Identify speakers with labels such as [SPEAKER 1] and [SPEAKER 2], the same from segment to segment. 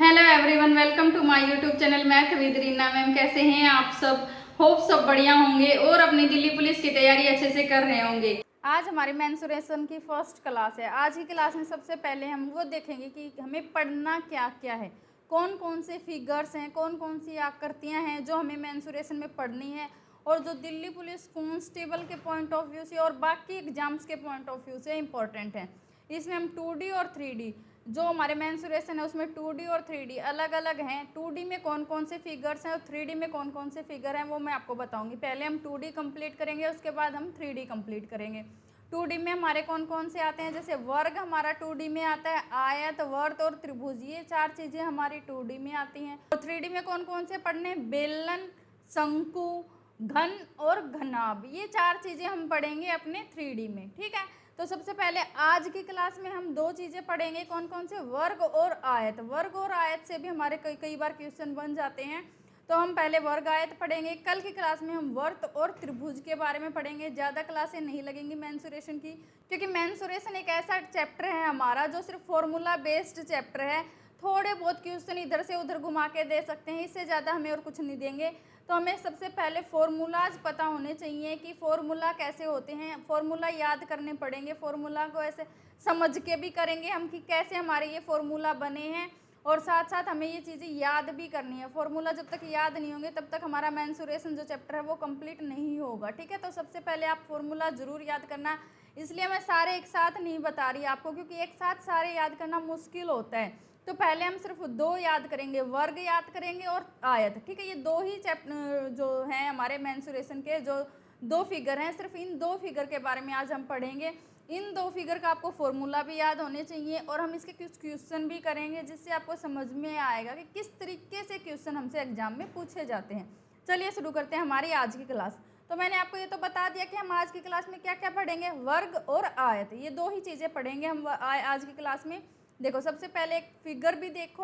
[SPEAKER 1] Hello everyone, welcome to my YouTube channel math with Reena ma'am. कैसे हैं आप सब? होप सब बढ़िया होंगे और अपनी दिल्ली पुलिस की तैयारी अच्छे से कर रहे होंगे। आज हमारी मेंसुरेशन की फर्स्ट क्लास है। आज की क्लास में सबसे पहले हम वो देखेंगे कि हमें पढ़ना क्या क्या है, कौन कौन से फिगर्स हैं, कौन कौन सी आकृतियाँ हैं जो हमें मेंसुरेशन में पढ़नी है और जो दिल्ली पुलिस कांस्टेबल के पॉइंट ऑफ व्यू से और बाकी एग्जाम्स के पॉइंट ऑफ व्यू से इम्पोर्टेंट है। इसमें हम 2D और 3D, जो हमारे मेंसुरेशन है उसमें 2D और 3D अलग अलग हैं। 2D में कौन कौन से फिगर्स हैं और 3D में कौन कौन से फिगर हैं वो मैं आपको बताऊंगी। पहले हम 2D कंप्लीट करेंगे, उसके बाद हम 3D कंप्लीट करेंगे। 2D में हमारे कौन कौन से आते हैं, जैसे वर्ग हमारा 2D में आता है, आयत, वर्त और त्रिभुज, ये चार चीज़ें हमारी 2D में आती हैं। और 3D में कौन कौन से पढ़ने, बेलन, शंकु, घन और घनाभ, ये चार चीज़ें हम पढ़ेंगे अपने 3D में। ठीक है, तो सबसे पहले आज की क्लास में हम दो चीज़ें पढ़ेंगे, कौन कौन से, वर्ग और आयत। वर्ग और आयत से भी हमारे कई बार क्वेश्चन बन जाते हैं, तो हम पहले वर्ग आयत पढ़ेंगे। कल की क्लास में हम वर्त और त्रिभुज के बारे में पढ़ेंगे। ज़्यादा क्लासें नहीं लगेंगी मेंसुरेशन की, क्योंकि मेंसुरेशन एक ऐसा चैप्टर है हमारा जो सिर्फ फॉर्मूला बेस्ड चैप्टर है। थोड़े बहुत क्वेश्चन इधर से उधर घुमा के दे सकते हैं, इससे ज़्यादा हमें और कुछ नहीं देंगे। तो हमें सबसे पहले फॉर्मूलाज पता होने चाहिए कि फॉर्मूला कैसे होते हैं, फॉर्मूला याद करने पड़ेंगे। फॉर्मूला को ऐसे समझ के भी करेंगे हम कि कैसे हमारे ये फॉर्मूला बने हैं, और साथ साथ हमें ये चीज़ें याद भी करनी है। फॉर्मूला जब तक याद नहीं होंगे तब तक हमारा मेंसुरेशन जो चैप्टर है वो कंप्लीट नहीं होगा। ठीक है, तो सबसे पहले आप फॉर्मूला ज़रूर याद करना। इसलिए मैं सारे एक साथ नहीं बता रही आपको, क्योंकि एक साथ सारे याद करना मुश्किल होता है। तो पहले हम सिर्फ दो याद करेंगे, वर्ग याद करेंगे और आयत। ठीक है, ये दो ही चैप्टर जो हैं हमारे मेंसुरेशन के, जो दो फिगर हैं, सिर्फ इन दो फिगर के बारे में आज हम पढ़ेंगे। इन दो फिगर का आपको फॉर्मूला भी याद होने चाहिए और हम इसके कुछ क्वेश्चन भी करेंगे, जिससे आपको समझ में आएगा कि किस तरीके से क्वेश्चन हमसे एग्जाम में पूछे जाते हैं। चलिए शुरू करते हैं हमारी आज की क्लास। तो मैंने आपको ये तो बता दिया कि हम आज की क्लास में क्या क्या पढ़ेंगे, वर्ग और आयत, ये दो ही चीज़ें पढ़ेंगे हम आज की क्लास में। देखो, सबसे पहले एक फिगर भी देखो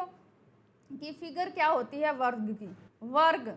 [SPEAKER 1] कि फिगर क्या होती है वर्ग की। वर्ग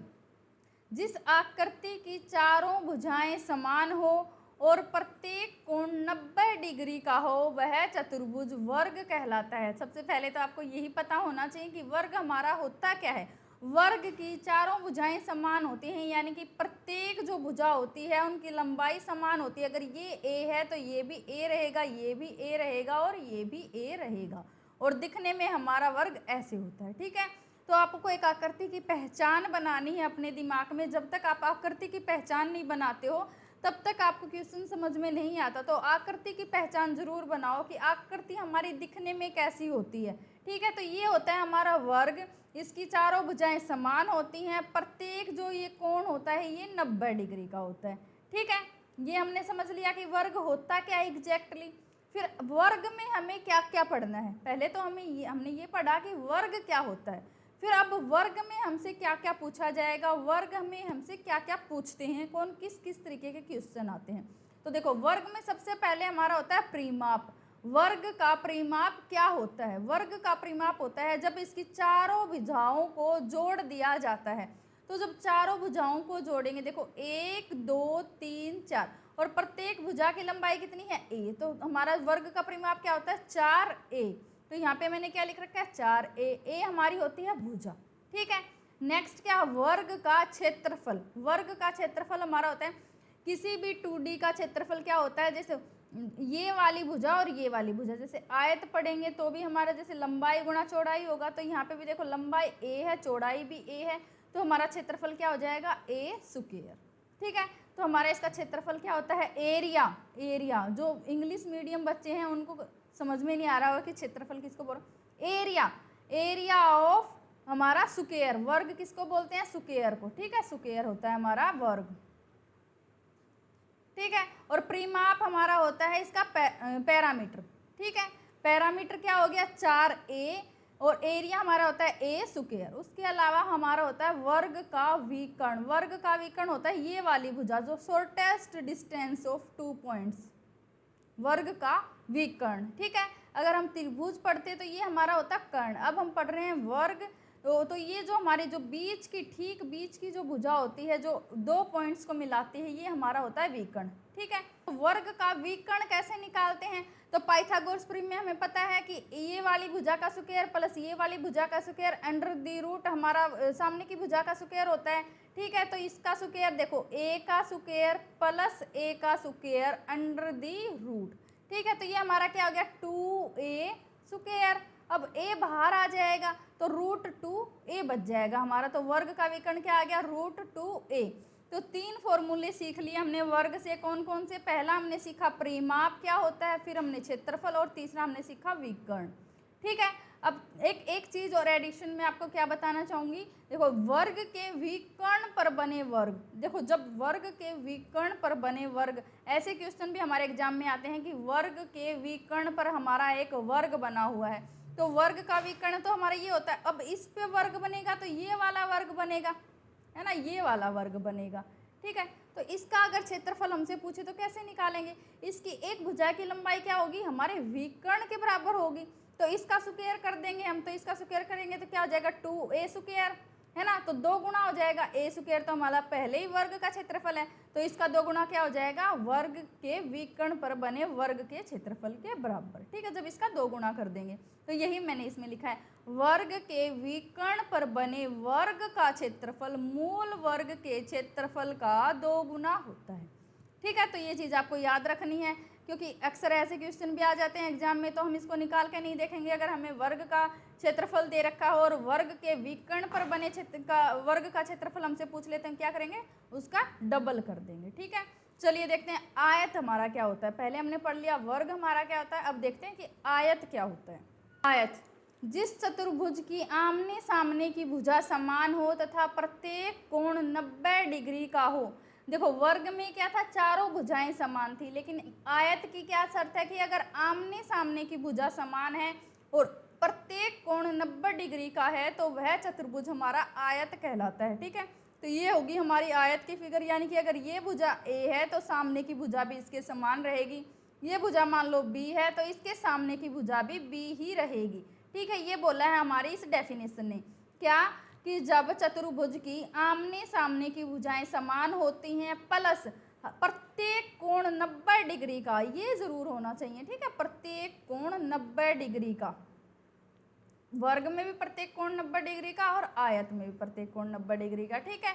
[SPEAKER 1] जिस आकृति की चारों भुजाएं समान हो और प्रत्येक कोण 90 डिग्री का हो वह चतुर्भुज वर्ग कहलाता है। सबसे पहले तो आपको यही पता होना चाहिए कि वर्ग हमारा होता क्या है। वर्ग की चारों भुजाएं समान होती हैं, यानी कि प्रत्येक जो भुजा होती है उनकी लंबाई समान होती है। अगर ये ए है तो ये भी ए रहेगा, ये भी ए रहेगा और ये भी ए रहेगा, और दिखने में हमारा वर्ग ऐसे होता है। ठीक है, तो आपको एक आकृति की पहचान बनानी है अपने दिमाग में। जब तक आप आकृति की पहचान नहीं बनाते हो तब तक आपको क्वेश्चन समझ में नहीं आता। तो आकृति की पहचान जरूर बनाओ कि आकृति हमारी दिखने में कैसी होती है। ठीक है, तो ये होता है हमारा वर्ग। इसकी चारों भुजाएं समान होती हैं, प्रत्येक जो ये कोण होता है ये 90 डिग्री का होता है। ठीक है, ये हमने समझ लिया कि वर्ग होता क्या है एग्जैक्टली। फिर वर्ग में हमें क्या क्या पढ़ना है। पहले तो हमने ये पढ़ा कि वर्ग क्या होता है। फिर अब वर्ग में हमसे क्या क्या पूछा जाएगा, वर्ग में हमसे क्या क्या पूछते हैं, कौन किस किस तरीके के क्वेश्चन आते हैं। तो देखो, वर्ग में सबसे पहले हमारा होता है परिमाप। वर्ग का परिमाप क्या होता है? वर्ग का परिमाप होता है जब इसकी चारों भुजाओं को जोड़ दिया जाता है। तो जब चारों भुजाओं को जोड़ेंगे, देखो 1 2 3 4, और प्रत्येक भुजा की लंबाई कितनी है, ए, तो हमारा वर्ग का परिमाप क्या होता है, 4a। तो यहाँ पे मैंने क्या लिख रखा है, 4a। ए हमारी होती है भुजा। ठीक है, नेक्स्ट क्या, वर्ग का क्षेत्रफल। वर्ग का क्षेत्रफल हमारा होता है, किसी भी 2D का क्षेत्रफल क्या होता है, जैसे ये वाली भुजा और ये वाली भुजा। जैसे आयत पढ़ेंगे तो भी हमारा जैसे लंबाई गुणा चौड़ाई होगा, तो यहाँ पे भी देखो लंबाई a है, चौड़ाई भी a है, तो हमारा क्षेत्रफल क्या हो जाएगा, a स्क्वायर। ठीक है, तो हमारा इसका क्षेत्रफल क्या होता है, एरिया। एरिया जो इंग्लिश मीडियम बच्चे हैं उनको समझ में नहीं आ रहा होगा कि क्षेत्रफल किसको बोल रहे, एरिया। एरिया ऑफ हमारा स्क्वायर, वर्ग किसको बोलते हैं, स्क्वायर को। ठीक है, स्क्वायर होता है हमारा वर्ग। ठीक है, और परिमाप हमारा होता है इसका पैरामीटर। ठीक है, पैरामीटर क्या हो गया, 4a, और एरिया हमारा होता है a स्क्वायर। उसके अलावा हमारा होता है वर्ग का विकर्ण। वर्ग का विकर्ण होता है ये वाली भुजा जो शॉर्टेस्ट डिस्टेंस ऑफ 2 पॉइंट्स, वर्ग का विकर्ण। ठीक है, अगर हम त्रिभुज पढ़ते तो ये हमारा होता कर्ण। अब हम पढ़ रहे हैं वर्ग, तो ये जो हमारे जो बीच की ठीक बीच की जो भुजा होती है, जो दो पॉइंट्स को मिलाती है, ये हमारा होता है विकर्ण। ठीक है, तो वर्ग का विकर्ण कैसे निकालते हैं? तो पाइथागोरस प्रमेय में हमें पता है कि ये वाली भुजा का स्क्वायर प्लस ये वाली भुजा का स्क्वायर अंडर द रूट हमारा सामने की भुजा का स्क्वायर होता है। ठीक है, तो इसका स्क्वायर देखो a का स्क्वायर प्लस a का स्क्वायर अंडर द रूट। ठीक है, तो ये हमारा क्या हो गया 2a स्क्वायर। अब a बाहर आ जाएगा तो √2a बच जाएगा हमारा। तो वर्ग का विकर्ण क्या आ गया √2a। तो 3 फॉर्मूले सीख लिए हमने वर्ग से। कौन कौन से? पहला हमने सीखा परिमाप क्या होता है, फिर हमने क्षेत्रफल, और तीसरा हमने सीखा विकर्ण। ठीक है, अब एक चीज और एडिशन में आपको क्या बताना चाहूंगी, देखो वर्ग के विकर्ण पर बने वर्ग, देखो जब वर्ग के विकर्ण पर बने वर्ग, ऐसे क्वेश्चन भी हमारे एग्जाम में आते हैं कि वर्ग के विकर्ण पर हमारा एक वर्ग बना हुआ है, तो वर्ग का विकर्ण तो हमारा ये होता है। अब इस पे वर्ग बनेगा तो ये वाला वर्ग बनेगा, है ना, ये वाला वर्ग बनेगा। ठीक है, तो इसका अगर क्षेत्रफल हमसे पूछे तो कैसे निकालेंगे? इसकी एक भुजा की लंबाई क्या होगी, हमारे विकर्ण के बराबर होगी। तो इसका स्क्वायर कर देंगे हम, तो इसका स्क्वायर करेंगे तो क्या हो जाएगा 2a स्क्वायर, है ना, तो 2 गुना हो जाएगा a स्क्वायर, तो हमारा पहले ही वर्ग का क्षेत्रफल है, तो इसका 2 गुना क्या हो जाएगा, वर्ग के विकर्ण पर बने वर्ग के क्षेत्रफल के बराबर। ठीक है, जब इसका 2 गुना कर देंगे, तो यही मैंने इसमें लिखा है, वर्ग के विकर्ण पर बने वर्ग का क्षेत्रफल मूल वर्ग के क्षेत्रफल का 2 गुना होता है। ठीक है, तो ये चीज़ आपको याद रखनी है, क्योंकि अक्सर ऐसे क्वेश्चन भी आ जाते हैं एग्जाम में, तो हम इसको निकाल के नहीं देखेंगे। अगर हमें वर्ग का क्षेत्रफल दे रखा हो और वर्ग के विकर्ण पर बने वर्ग का क्षेत्रफल हमसे पूछ लेते हैं, क्या करेंगे, उसका डबल कर देंगे। ठीक है, चलिए देखते हैं आयत हमारा क्या होता है। पहले हमने पढ़ लिया वर्ग हमारा क्या होता है, अब देखते हैं कि आयत क्या होता है। आयत जिस चतुर्भुज की आमने सामने की भुजा समान हो तथा प्रत्येक कोण 90 डिग्री का हो। देखो वर्ग में क्या था, चारों भुजाएं समान थी, लेकिन आयत की क्या शर्त है कि अगर आमने सामने की भुजा समान है और प्रत्येक कोण 90 डिग्री का है तो वह चतुर्भुज हमारा आयत कहलाता है। ठीक है, तो ये होगी हमारी आयत की फिगर, यानी कि अगर ये भुजा a है तो सामने की भुजा भी इसके समान रहेगी। ये भुजा मान लो b है तो इसके सामने की भुजा भी b ही रहेगी। ठीक है, ये बोला है हमारी इस डेफिनेशन ने, क्या कि जब चतुर्भुज की आमने सामने की भुजाएं समान होती हैं प्लस प्रत्येक कोण 90 डिग्री का, ये जरूर होना चाहिए। ठीक है, प्रत्येक कोण 90 डिग्री का, वर्ग में भी प्रत्येक कोण 90 डिग्री का और आयत में भी प्रत्येक कोण 90 डिग्री का। ठीक है,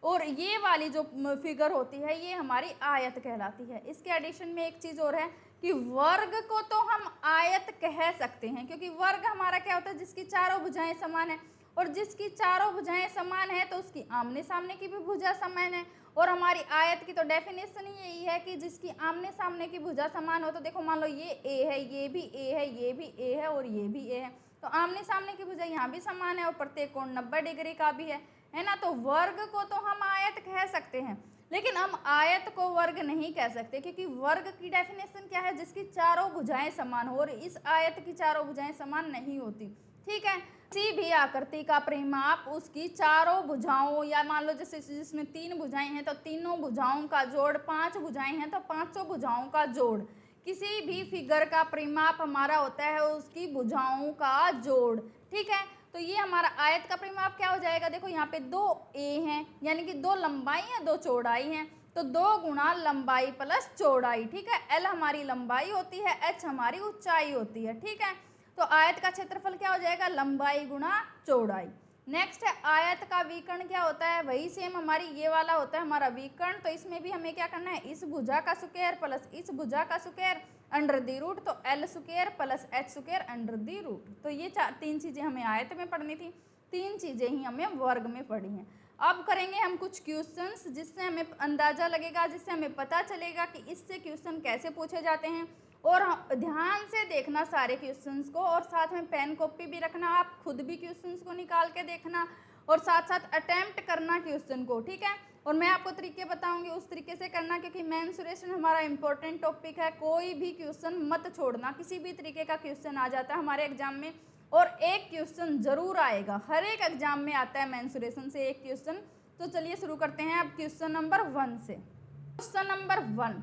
[SPEAKER 1] और ये वाली जो फिगर होती है ये हमारी आयत कहलाती है। इसके एडिशन में एक चीज़ और है कि वर्ग को तो हम आयत कह सकते हैं, क्योंकि वर्ग हमारा क्या होता है, जिसकी चारों भुजाएं समान है, और जिसकी चारों भुजाएं समान है तो उसकी आमने सामने की भी भुजा समान है। और हमारी आयत की तो डेफिनेशन ही यही है कि जिसकी आमने सामने की भुजा समान हो, तो देखो मान लो ये a है, ये भी a है, ये भी a है और ये भी a है, तो आमने सामने की भुजा यहाँ भी समान है और प्रत्येक कोण 90 डिग्री का भी है ना। तो वर्ग को तो हम आयत कह सकते हैं, लेकिन हम आयत को वर्ग नहीं कह सकते, क्योंकि वर्ग की डेफिनेशन क्या है, जिसकी चारों भुजाएं समान हो, और इस आयत की चारों भुजाएं समान नहीं होती। ठीक है, किसी भी आकृति का परिमाप उसकी चारों भुजाओं, या मान लो जैसे जिसमें 3 भुजाएं हैं तो तीनों भुजाओं का जोड़, 5 भुजाएं हैं तो पांचों भुजाओं का जोड़, किसी भी फिगर का परिमाप हमारा होता है उसकी भुजाओं का जोड़। ठीक है, तो ये हमारा आयत का परिमाप क्या हो जाएगा, देखो यहाँ पे 2a हैं, यानी कि 2 लंबाई है 2 चौड़ाई हैं, तो 2 गुना लंबाई प्लस चौड़ाई। ठीक है, l हमारी लंबाई होती है, h हमारी ऊंचाई होती है। ठीक है, तो आयत का क्षेत्रफल क्या हो जाएगा, लंबाई गुना चौड़ाई। नेक्स्ट है आयत का विकर्ण क्या होता है, वही सेम हमारी ये वाला होता है हमारा विकर्ण। तो इसमें भी हमें क्या करना है, इस भुजा का स्क्वायर प्लस इस भुजा का स्क्वायर अंडर द रूट, तो l square plus h square under the root. तो ये 3 चीज़ें हमें आयत में पढ़नी थी, 3 चीज़ें ही हमें वर्ग में पढ़ी हैं। अब करेंगे हम कुछ क्वेश्चंस जिससे हमें अंदाज़ा लगेगा, जिससे हमें पता चलेगा कि इससे क्वेश्चन कैसे पूछे जाते हैं। और ध्यान से देखना सारे क्वेश्चंस को, और साथ में पेन कॉपी भी रखना, आप खुद भी क्वेश्चंस को निकाल के देखना और साथ साथ अटेम्प्ट करना क्वेश्चन को। ठीक है, और मैं आपको तरीके बताऊंगी उस तरीके से करना, क्योंकि मेंसुरेशन हमारा इंपॉर्टेंट टॉपिक है। कोई भी क्वेश्चन मत छोड़ना, किसी भी तरीके का क्वेश्चन आ जाता है हमारे एग्जाम में, और एक क्वेश्चन जरूर आएगा, हर एक एग्जाम में आता है मेंसुरेशन से एक क्वेश्चन। तो चलिए शुरू करते हैं अब क्वेश्चन नंबर 1 से। क्वेश्चन नंबर 1,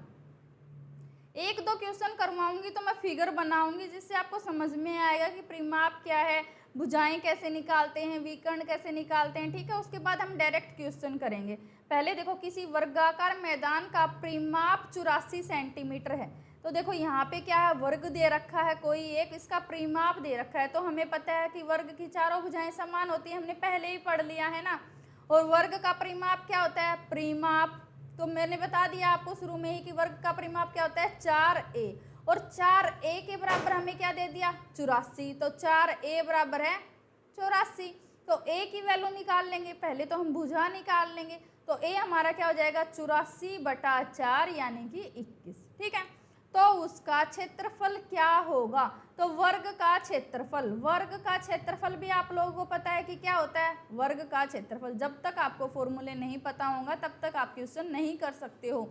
[SPEAKER 1] 1-2 क्वेश्चन करवाऊंगी तो मैं फिगर बनाऊंगी, जिससे आपको समझ में आएगा कि परिमाप क्या है, भुजाएं कैसे निकालते हैं, विकर्ण कैसे निकालते हैं, ठीक है। उसके बाद हम डायरेक्ट क्वेश्चन करेंगे। पहले देखो, किसी वर्गाकार मैदान का परिमाप 84 सेंटीमीटर है। तो देखो यहाँ पे क्या है, वर्ग दे रखा है कोई एक, इसका परिमाप दे रखा है। तो हमें पता है कि वर्ग की चारों भुजाएं समान होती है, हमने पहले ही पढ़ लिया है ना। और वर्ग का परिमाप क्या होता है, परिमाप तो मैंने बता दिया आपको शुरू में ही कि वर्ग का परिमाप क्या होता है, 4a। और 4a के बराबर हमें क्या दे दिया, 84। तो 4a बराबर है 84। तो a की वैल्यू निकाल लेंगे, पहले तो हम भुजा निकाल लेंगे। तो a हमारा क्या हो जाएगा, 84/4 यानी कि 21, ठीक है। तो उसका क्षेत्रफल क्या होगा, तो वर्ग का क्षेत्रफल, वर्ग का क्षेत्रफल भी आप लोगों को पता है कि क्या होता है, वर्ग का क्षेत्रफल। जब तक आपको फॉर्मूले नहीं पता होगा तब तक आप क्वेश्चन नहीं कर सकते हो।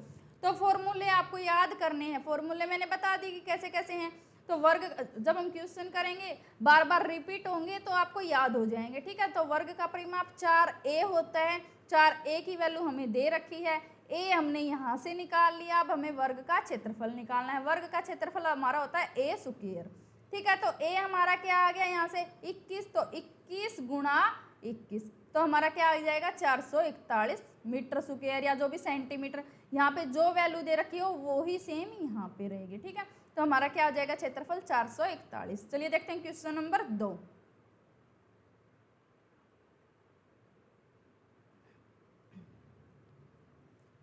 [SPEAKER 1] तो फॉर्मूले आपको याद करने हैं, फॉर्मूले मैंने बता दी कि कैसे कैसे हैं। तो वर्ग जब हम क्वेश्चन करेंगे बार बार रिपीट होंगे तो आपको याद हो जाएंगे, ठीक है। तो वर्ग का परिमाप 4a होता है, 4a की वैल्यू हमें दे रखी है, a हमने यहाँ से निकाल लिया। अब हमें वर्ग का क्षेत्रफल निकालना है। वर्ग का क्षेत्रफल हमारा होता है a स्क्वायर, ठीक है। तो a हमारा क्या आ गया यहाँ से 21, तो 21 गुणा 21 तो हमारा क्या आ जाएगा 441 मीटर स्क्वायर, या जो भी सेंटीमीटर, यहाँ पे जो वैल्यू दे रखी हो वो ही सेम यहाँ पे रहेगी, ठीक है। तो हमारा क्या हो जाएगा क्षेत्रफल 441। चलिए देखते हैं क्वेश्चन नंबर 2।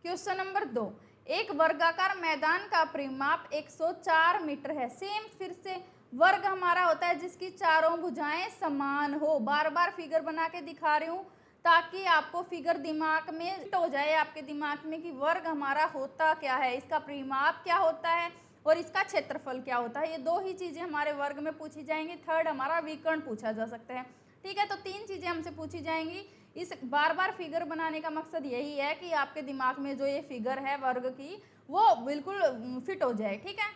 [SPEAKER 1] क्वेश्चन नंबर 2, एक वर्गाकार मैदान का परिमाप 104 मीटर है। सेम फिर से वर्ग हमारा होता है जिसकी चारों भुजाएं समान हो। बार बार फिगर बना के दिखा रही हूँ ताकि आपको फिगर दिमाग में फिट हो जाए, आपके दिमाग में कि वर्ग हमारा होता क्या है, इसका परिमाप क्या होता है और इसका क्षेत्रफल क्या होता है। ये दो ही चीजें हमारे वर्ग में पूछी जाएंगी। थर्ड हमारा विकर्ण पूछा जा सकता है, ठीक है। तो 3 चीजें हमसे पूछी जाएंगी। इस बार बार फिगर बनाने का मकसद यही है कि आपके दिमाग में जो ये फिगर है वर्ग की वो बिल्कुल फिट हो जाए, ठीक है।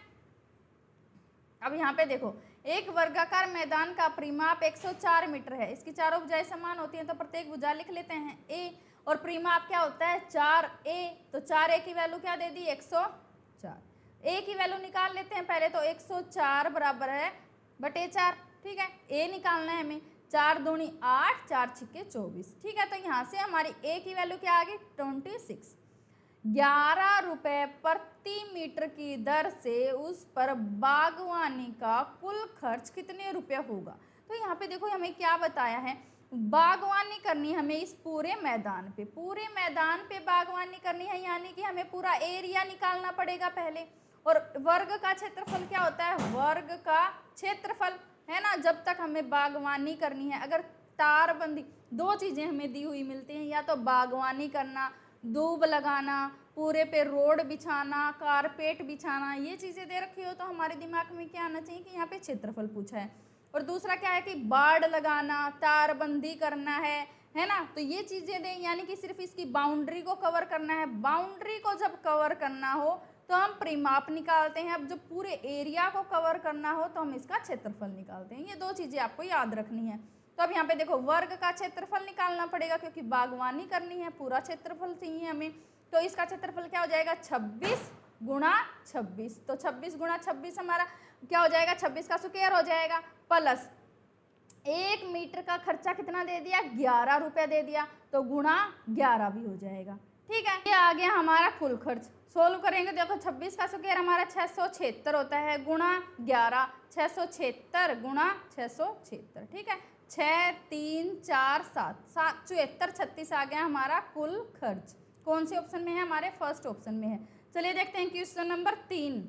[SPEAKER 1] अब यहाँ पे देखो, एक वर्गाकार मैदान का परिमाप 104 मीटर है। इसकी चारों भुजाएं समान होती हैं तो प्रत्येक भुजा लिख लेते हैं a, और परिमाप क्या होता है 4a। तो 4a की वैल्यू क्या दे दी 104। a की वैल्यू निकाल लेते हैं पहले। तो 104 बराबर है बटे 4, ठीक है। a निकालना है हमें, 4 दूनी 8, 4 छिक्के 24, ठीक है। तो यहाँ से हमारी a की वैल्यू क्या आ गई 26। 11 रुपए प्रति मीटर की दर से उस पर बागवानी का कुल खर्च कितने रुपए होगा। तो यहाँ पे देखो हमें क्या बताया है, बागवानी करनी हमें इस पूरे मैदान पे, पूरे मैदान पे बागवानी करनी है, यानी कि हमें पूरा एरिया निकालना पड़ेगा पहले। और वर्ग का क्षेत्रफल क्या होता है, वर्ग का क्षेत्रफल है ना। जब तक हमें बागवानी करनी है, अगर तारबंदी, दो चीजें हमें दी हुई मिलती हैं, या तो बागवानी करना, दूब लगाना, पूरे पे रोड बिछाना, कारपेट बिछाना, ये चीज़ें दे रखी हो तो हमारे दिमाग में क्या आना चाहिए कि यहाँ पे क्षेत्रफल पूछा है। और दूसरा क्या है कि बाड़ लगाना, तारबंदी करना है ना। तो ये चीज़ें दें, यानी कि सिर्फ इसकी बाउंड्री को कवर करना है। बाउंड्री को जब कवर करना हो तो हम परिमाप निकालते हैं। अब जब पूरे एरिया को कवर करना हो तो हम इसका क्षेत्रफल निकालते हैं। ये दो चीज़ें आपको याद रखनी है। तो अब यहाँ पे देखो, वर्ग का क्षेत्रफल निकालना पड़ेगा क्योंकि बागवानी करनी है, पूरा क्षेत्रफल चाहिए हमें। तो इसका क्षेत्रफल क्या हो जाएगा 26 गुणा 26। तो 26 गुणा 26 हमारा क्या हो जाएगा, 26 का स्क्वायर हो जाएगा, प्लस 1 मीटर का खर्चा कितना दे दिया 11 रुपये दे दिया, तो गुणा 11 भी हो जाएगा, ठीक है। ये आ गया हमारा कुल खर्च। सोल्व करेंगे देखो, 26 का स्क्वायर हमारा 676 होता है, गुणा 11, 676 गुणा 676, ठीक है। 6 3 4 7 7 74 36 आ गया हमारा कुल खर्च। कौन से ऑप्शन में है, हमारे फर्स्ट ऑप्शन में है। चलिए देखते हैं क्वेश्चन नंबर 3।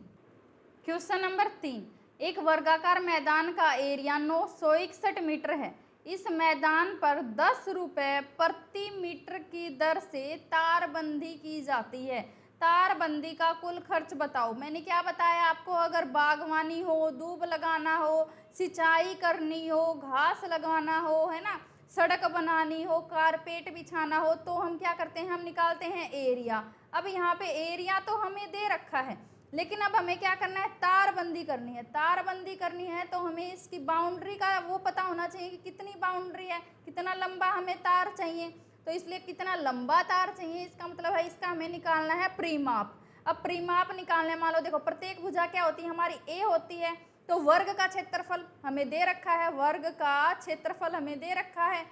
[SPEAKER 1] क्वेश्चन नंबर 3, एक वर्गाकार मैदान का एरिया 961 मीटर है। इस मैदान पर 10 रुपये प्रति मीटर की दर से तारबंदी की जाती है। तारबंदी का कुल खर्च बताओ। मैंने क्या बताया आपको, अगर बागवानी हो, दूब लगाना हो, सिंचाई करनी हो, घास लगाना हो, है ना, सड़क बनानी हो, कारपेट बिछाना हो, तो हम क्या करते हैं, हम निकालते हैं एरिया। अब यहाँ पे एरिया तो हमें दे रखा है, लेकिन अब हमें क्या करना है, तारबंदी करनी है। तारबंदी करनी है तो हमें इसकी बाउंड्री का वो पता होना चाहिए कि कितनी बाउंड्री है, कितना लंबा हमें तार चाहिए। तो इसलिए कितना लंबा तार चाहिए, इसका मतलब है इसका हमें निकालना है परिमाप। अब परिमाप निकालने, मान लो देखो प्रत्येक भुजा क्या होती है हमारी, ए होती है। तो वर्ग का क्षेत्रफल हमें दे रखा है, वर्ग का क्षेत्रफल हमें दे रखा है,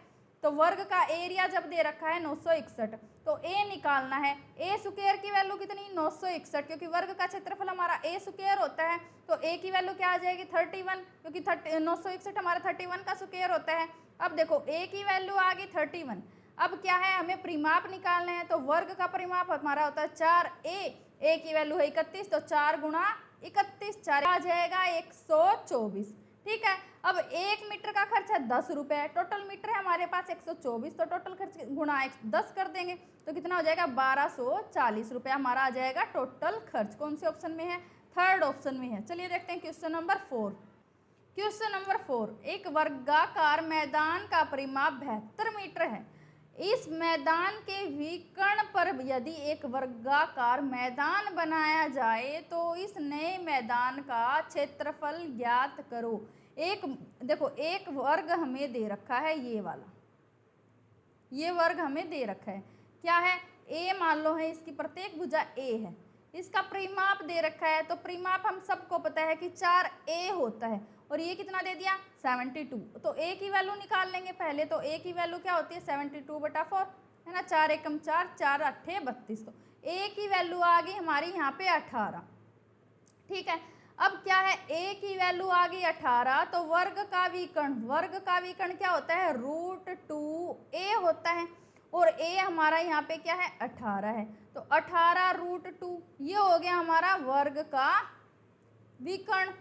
[SPEAKER 1] तो वर्ग का एरिया जब दे रखा है 961, तो ए निकालना है। ए स्क्वायर की वैल्यू कितनी 961, क्योंकि वर्ग का क्षेत्रफल हमारा ए स्क्वायर होता है, तो ए की वैल्यू क्या आ जाएगी 31, क्योंकि 961 हमारा 31 का स्क्वायर होता है। अब देखो ए की वैल्यू आ गई 31, अब क्या है हमें परिमाप निकालना है, तो वर्ग का परिमाप हमारा होता है 4a, ए की वैल्यू है 31, तो 4 गुणा 31, 4 आ जाएगा 124। ठीक है, अब 1 मीटर का खर्च है 10 रुपये, टोटल मीटर है हमारे पास 124, तो टोटल खर्च गुणा 10 कर देंगे तो कितना हो जाएगा 1240 रुपये हमारा आ जाएगा टोटल खर्च। कौन से ऑप्शन में है, थर्ड ऑप्शन में है। चलिए देखते हैं क्वेश्चन नंबर 4। क्वेश्चन नंबर 4, एक वर्गाकार मैदान का परिमाप 72 मीटर है। इस मैदान के विकर्ण पर यदि एक वर्गाकार मैदान बनाया जाए तो इस नए मैदान का क्षेत्रफल ज्ञात करो। एक देखो, एक वर्ग हमें दे रखा है, ये वाला, ये वर्ग हमें दे रखा है, क्या है ए मान लो है, इसकी प्रत्येक भुजा ए है, इसका परिमाप दे रखा है, तो परिमाप हम सबको पता है कि 4a होता है, और ये कितना दे दिया 72, तो a की वैल्यू निकाल लेंगे पहले। तो a की वैल्यू क्या होती है 72/4 है ना, 4 एकम 4, 4 अट्ठे 32, तो a की वैल्यू आ गई हमारी यहाँ पे 18। ठीक है, अब क्या है a की वैल्यू आ गई 18, तो वर्ग का विकर्ण क्या होता है √2a होता है, और a हमारा यहाँ पे क्या है 18 है, तो 18√2 ये हो गया हमारा वर्ग का विकर्ण।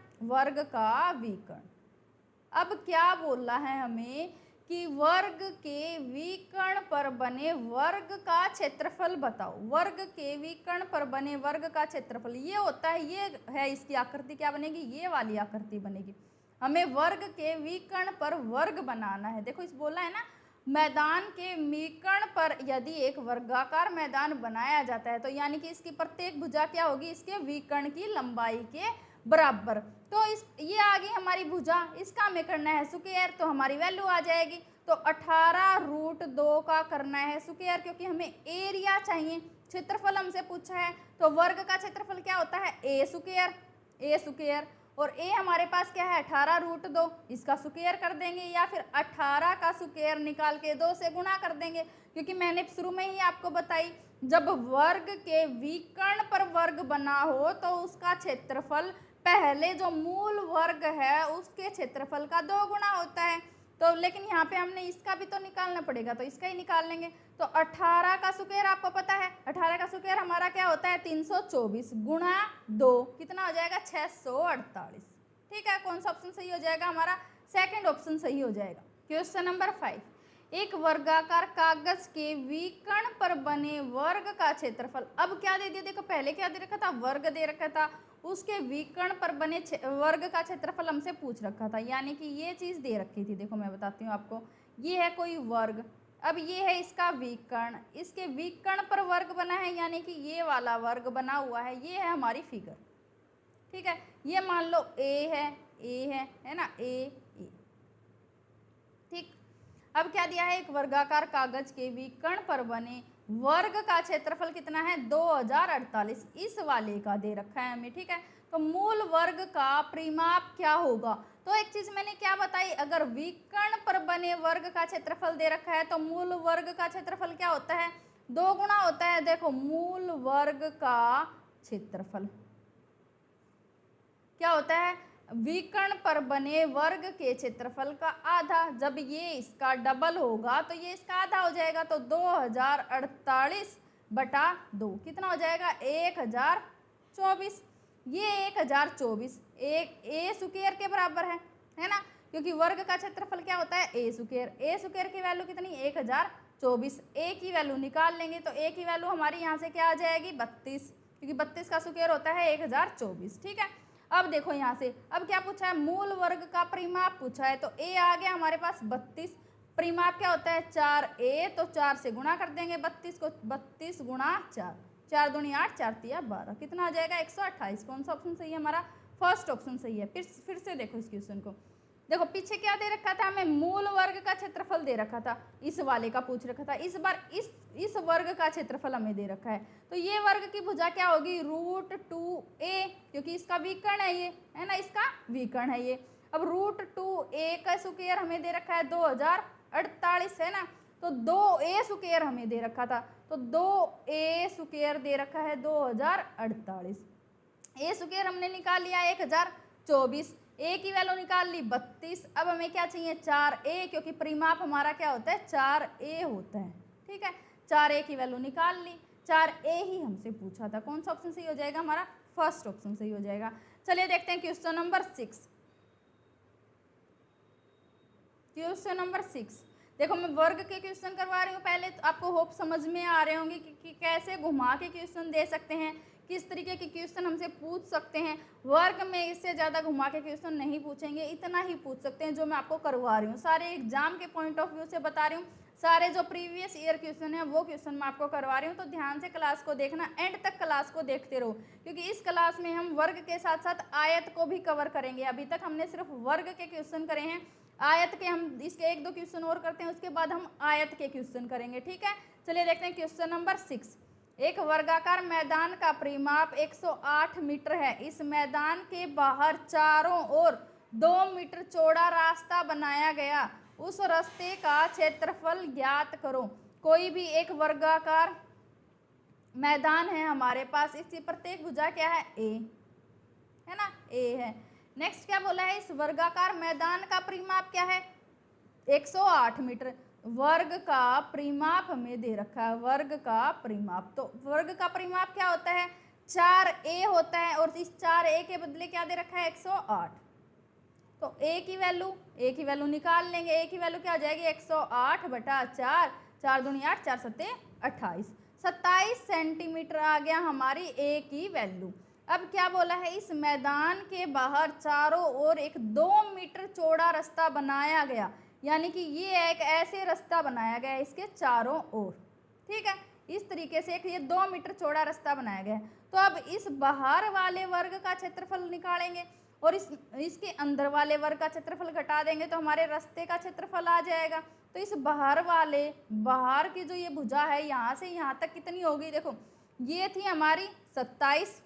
[SPEAKER 1] अब क्या बोल रहा है हमें कि वर्ग के विकर्ण पर बने वर्ग का क्षेत्रफल बताओ। वर्ग के विकर्ण पर बने वर्ग का क्षेत्रफल ये होता है, ये है, इसकी आकृति क्या बनेगी, ये वाली आकृति बनेगी। हमें वर्ग के विकर्ण पर वर्ग बनाना है। देखो इस बोला है ना, मैदान के विकर्ण पर यदि एक वर्गाकार मैदान बनाया जाता है तो यानी कि इसकी प्रत्येक भुजा क्या होगी, इसके विकर्ण की लंबाई के बराबर। तो इस ये आ गई हमारी भुजा, इसका हमें करना है स्क्वायर, तो हमारी वैल्यू आ जाएगी, तो 18√2 का करना है स्क्वायर, क्योंकि हमें एरिया चाहिए, क्षेत्रफल हमसे पूछा है, तो वर्ग का क्षेत्रफल क्या होता है ए स्क्वायर, और ए हमारे पास क्या है 18√2, इसका स्क्वायर कर देंगे, या फिर 18 का स्क्वायर निकाल के 2 से गुणा कर देंगे, क्योंकि मैंने शुरू में ही आपको बताई जब वर्ग के विकर्ण पर वर्ग बना हो तो उसका क्षेत्रफल पहले जो मूल वर्ग है उसके क्षेत्रफल का 2 गुना होता है। तो लेकिन यहाँ पे हमने इसका भी तो निकालना पड़ेगा, तो इसका ही निकाल लेंगे। तो 18 का स्क्वायर आपको पता है, 18 का स्क्वायर हमारा क्या होता है 324 गुणा 2 कितना हो जाएगा 648। ठीक है, कौन सा ऑप्शन सही हो जाएगा हमारा, सेकंड ऑप्शन सही हो जाएगा। क्वेश्चन नंबर 5, एक वर्गाकार कागज के विकर्ण पर बने वर्ग का क्षेत्रफल। अब क्या दे दिया, देखो पहले क्या दे रखा था, वर्ग दे रखा था, उसके विकर्ण पर बने वर्ग का क्षेत्रफल हमसे पूछ रखा था, यानी कि ये चीज़ दे रखी थी। देखो मैं बताती हूँ आपको, ये है कोई वर्ग, अब ये है इसका विकर्ण, इसके विकर्ण पर वर्ग बना है, यानी कि ये वाला वर्ग बना हुआ है, ये है हमारी फिगर। ठीक है, ये मान लो ए है ना, ए। ठीक, अब क्या दिया है, एक वर्गाकार कागज के विकर्ण पर बने वर्ग का क्षेत्रफल कितना है 2048, इस वाले का दे रखा है हमें। ठीक है, तो मूल वर्ग का परिमाप क्या होगा, तो एक चीज मैंने क्या बताई, अगर विकर्ण पर बने वर्ग का क्षेत्रफल दे रखा है तो मूल वर्ग का क्षेत्रफल क्या होता है 2 गुना होता है। देखो मूल वर्ग का क्षेत्रफल क्या होता है, विकर्ण पर बने वर्ग के क्षेत्रफल का आधा, जब ये इसका डबल होगा तो ये इसका आधा हो जाएगा, तो 2048/2 कितना हो जाएगा 1024। ये 1024 एक ए स्क्वायर के बराबर है ना, क्योंकि वर्ग का क्षेत्रफल क्या होता है ए स्क्वायर की वैल्यू कितनी 1024, ए की वैल्यू निकाल लेंगे, तो ए की वैल्यू हमारी यहाँ से क्या आ जाएगी 32, क्योंकि 32 का स्क्वायर होता है 1024। ठीक है, अब देखो यहाँ से, अब क्या पूछा है, मूल वर्ग का परिमाप पूछा है, तो ए आ गया हमारे पास 32, परिमाप क्या होता है 4a, तो 4 से गुणा कर देंगे 32 को, 32 गुणा 4, 4 दूनी 8, 4 तिया 12, कितना आ जाएगा 128। कौन सा ऑप्शन सही है हमारा, फर्स्ट ऑप्शन सही है। फिर से देखो इस क्वेश्चन को, देखो पीछे क्या दे रखा था हमें, मूल वर्ग का क्षेत्रफल दे रखा था, इस वाले का पूछ रखा था। इस बार इस वर्ग का क्षेत्रफल हमें दे रखा है, तो ये वर्ग की भुजा क्या होगी, √2a, क्योंकि इसका विकर्ण है ये, है ना, इसका विकर्ण है ये। अब √2a का स्क्वायर हमें दे रखा है 2048, है ना, तो 2a स्क्वायर हमें दे रखा था, तो 2a स्क्वायर दे रखा है 2048। ए स्क्वायर हमने निकाल लिया 1024, ए की वैल्यू निकाल ली 32। अब हमें क्या चाहिए, 4a, क्योंकि परिमाप हमारा क्या होता है, 4a होता है। ठीक है, 4a की वैल्यू निकाल ली, 4a ही हमसे पूछा था। कौन सा ऑप्शन सही हो जाएगा हमारा, फर्स्ट ऑप्शन सही हो जाएगा। चलिए देखते हैं क्वेश्चन नंबर 6। क्वेश्चन नंबर 6, देखो मैं वर्ग के क्वेश्चन करवा रही हूँ, पहले तो आपको होप समझ में आ रहे होंगे कि कैसे घुमा के क्वेश्चन दे सकते हैं, किस तरीके के क्वेश्चन हमसे पूछ सकते हैं। वर्ग में इससे ज़्यादा घुमा के क्वेश्चन नहीं पूछेंगे, इतना ही पूछ सकते हैं जो मैं आपको करवा रही हूँ। सारे एग्जाम के पॉइंट ऑफ व्यू से बता रही हूँ, सारे जो प्रीवियस ईयर क्वेश्चन है वो क्वेश्चन मैं आपको करवा रही हूँ। तो ध्यान से क्लास को देखना, एंड तक क्लास को देखते रहो, क्योंकि इस क्लास में हम वर्ग के साथ साथ आयत को भी कवर करेंगे। अभी तक हमने सिर्फ वर्ग के क्वेश्चन करे हैं, आयत के हम इसके 1-2 क्वेश्चन और करते हैं, उसके बाद हम आयत के क्वेश्चन करेंगे। ठीक है, चलिए देखते हैं क्वेश्चन नंबर 6। एक वर्गाकार मैदान का परिमाप 108 मीटर है। इस मैदान के बाहर चारों ओर 2 मीटर चौड़ा रास्ता बनाया गया, उस रास्ते का क्षेत्रफल ज्ञात करो। कोई भी एक वर्गाकार मैदान है हमारे पास, इसकी प्रत्येक भुजा क्या है, a, है ना, a है। नेक्स्ट क्या बोला है, इस वर्गाकार मैदान का परिमाप क्या है, 108 मीटर। वर्ग का परिमाप हमें दे रखा है, वर्ग का परिमाप, तो वर्ग का परिमाप क्या होता है, 4a होता है, और इस 4a के बदले क्या दे रखा है, 108। तो a की वैल्यू निकाल लेंगे। a की वैल्यू क्या हो जाएगी, 108/4, 4 दूनी 8, 4 सत्ते 28, 27 सेंटीमीटर आ गया हमारी a की वैल्यू। अब क्या बोला है, इस मैदान के बाहर चारों ओर एक 2 मीटर चौड़ा रास्ता बनाया गया, यानी कि ये एक ऐसे रास्ता बनाया गया है इसके चारों ओर। ठीक है, इस तरीके से एक ये 2 मीटर चौड़ा रास्ता बनाया गया है। तो अब इस बाहर वाले वर्ग का क्षेत्रफल निकालेंगे और इसके अंदर वाले वर्ग का क्षेत्रफल घटा देंगे, तो हमारे रास्ते का क्षेत्रफल आ जाएगा। तो इस बाहर की जो ये भुजा है, यहाँ से यहाँ तक कितनी होगी, देखो ये थी हमारी 27,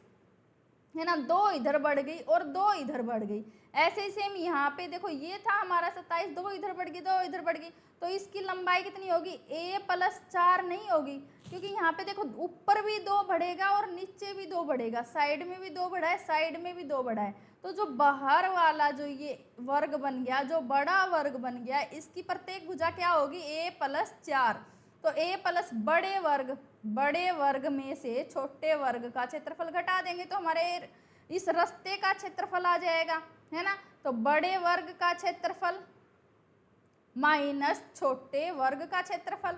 [SPEAKER 1] है ना, 2 इधर बढ़ गई और 2 इधर बढ़ गई। ऐसे ही सेम यहाँ पे देखो, ये था हमारा 27, 2 इधर बढ़ गई, 2 इधर बढ़ गई, तो इसकी लंबाई कितनी होगी, a+4 नहीं होगी, क्योंकि यहाँ पे देखो ऊपर भी 2 बढ़ेगा और नीचे भी 2 बढ़ेगा, साइड में भी 2 बढ़ा है, साइड में भी 2 बढ़ा है। तो जो बाहर वाला जो ये वर्ग बन गया, जो बड़ा वर्ग बन गया, इसकी प्रत्येक भुजा क्या होगी, a+4। तो a+ बड़े वर्ग में से छोटे वर्ग का क्षेत्रफल घटा देंगे, तो हमारे इस रास्ते का क्षेत्रफल आ जाएगा, है ना। तो बड़े वर्ग का क्षेत्रफल माइनस छोटे वर्ग का क्षेत्रफल,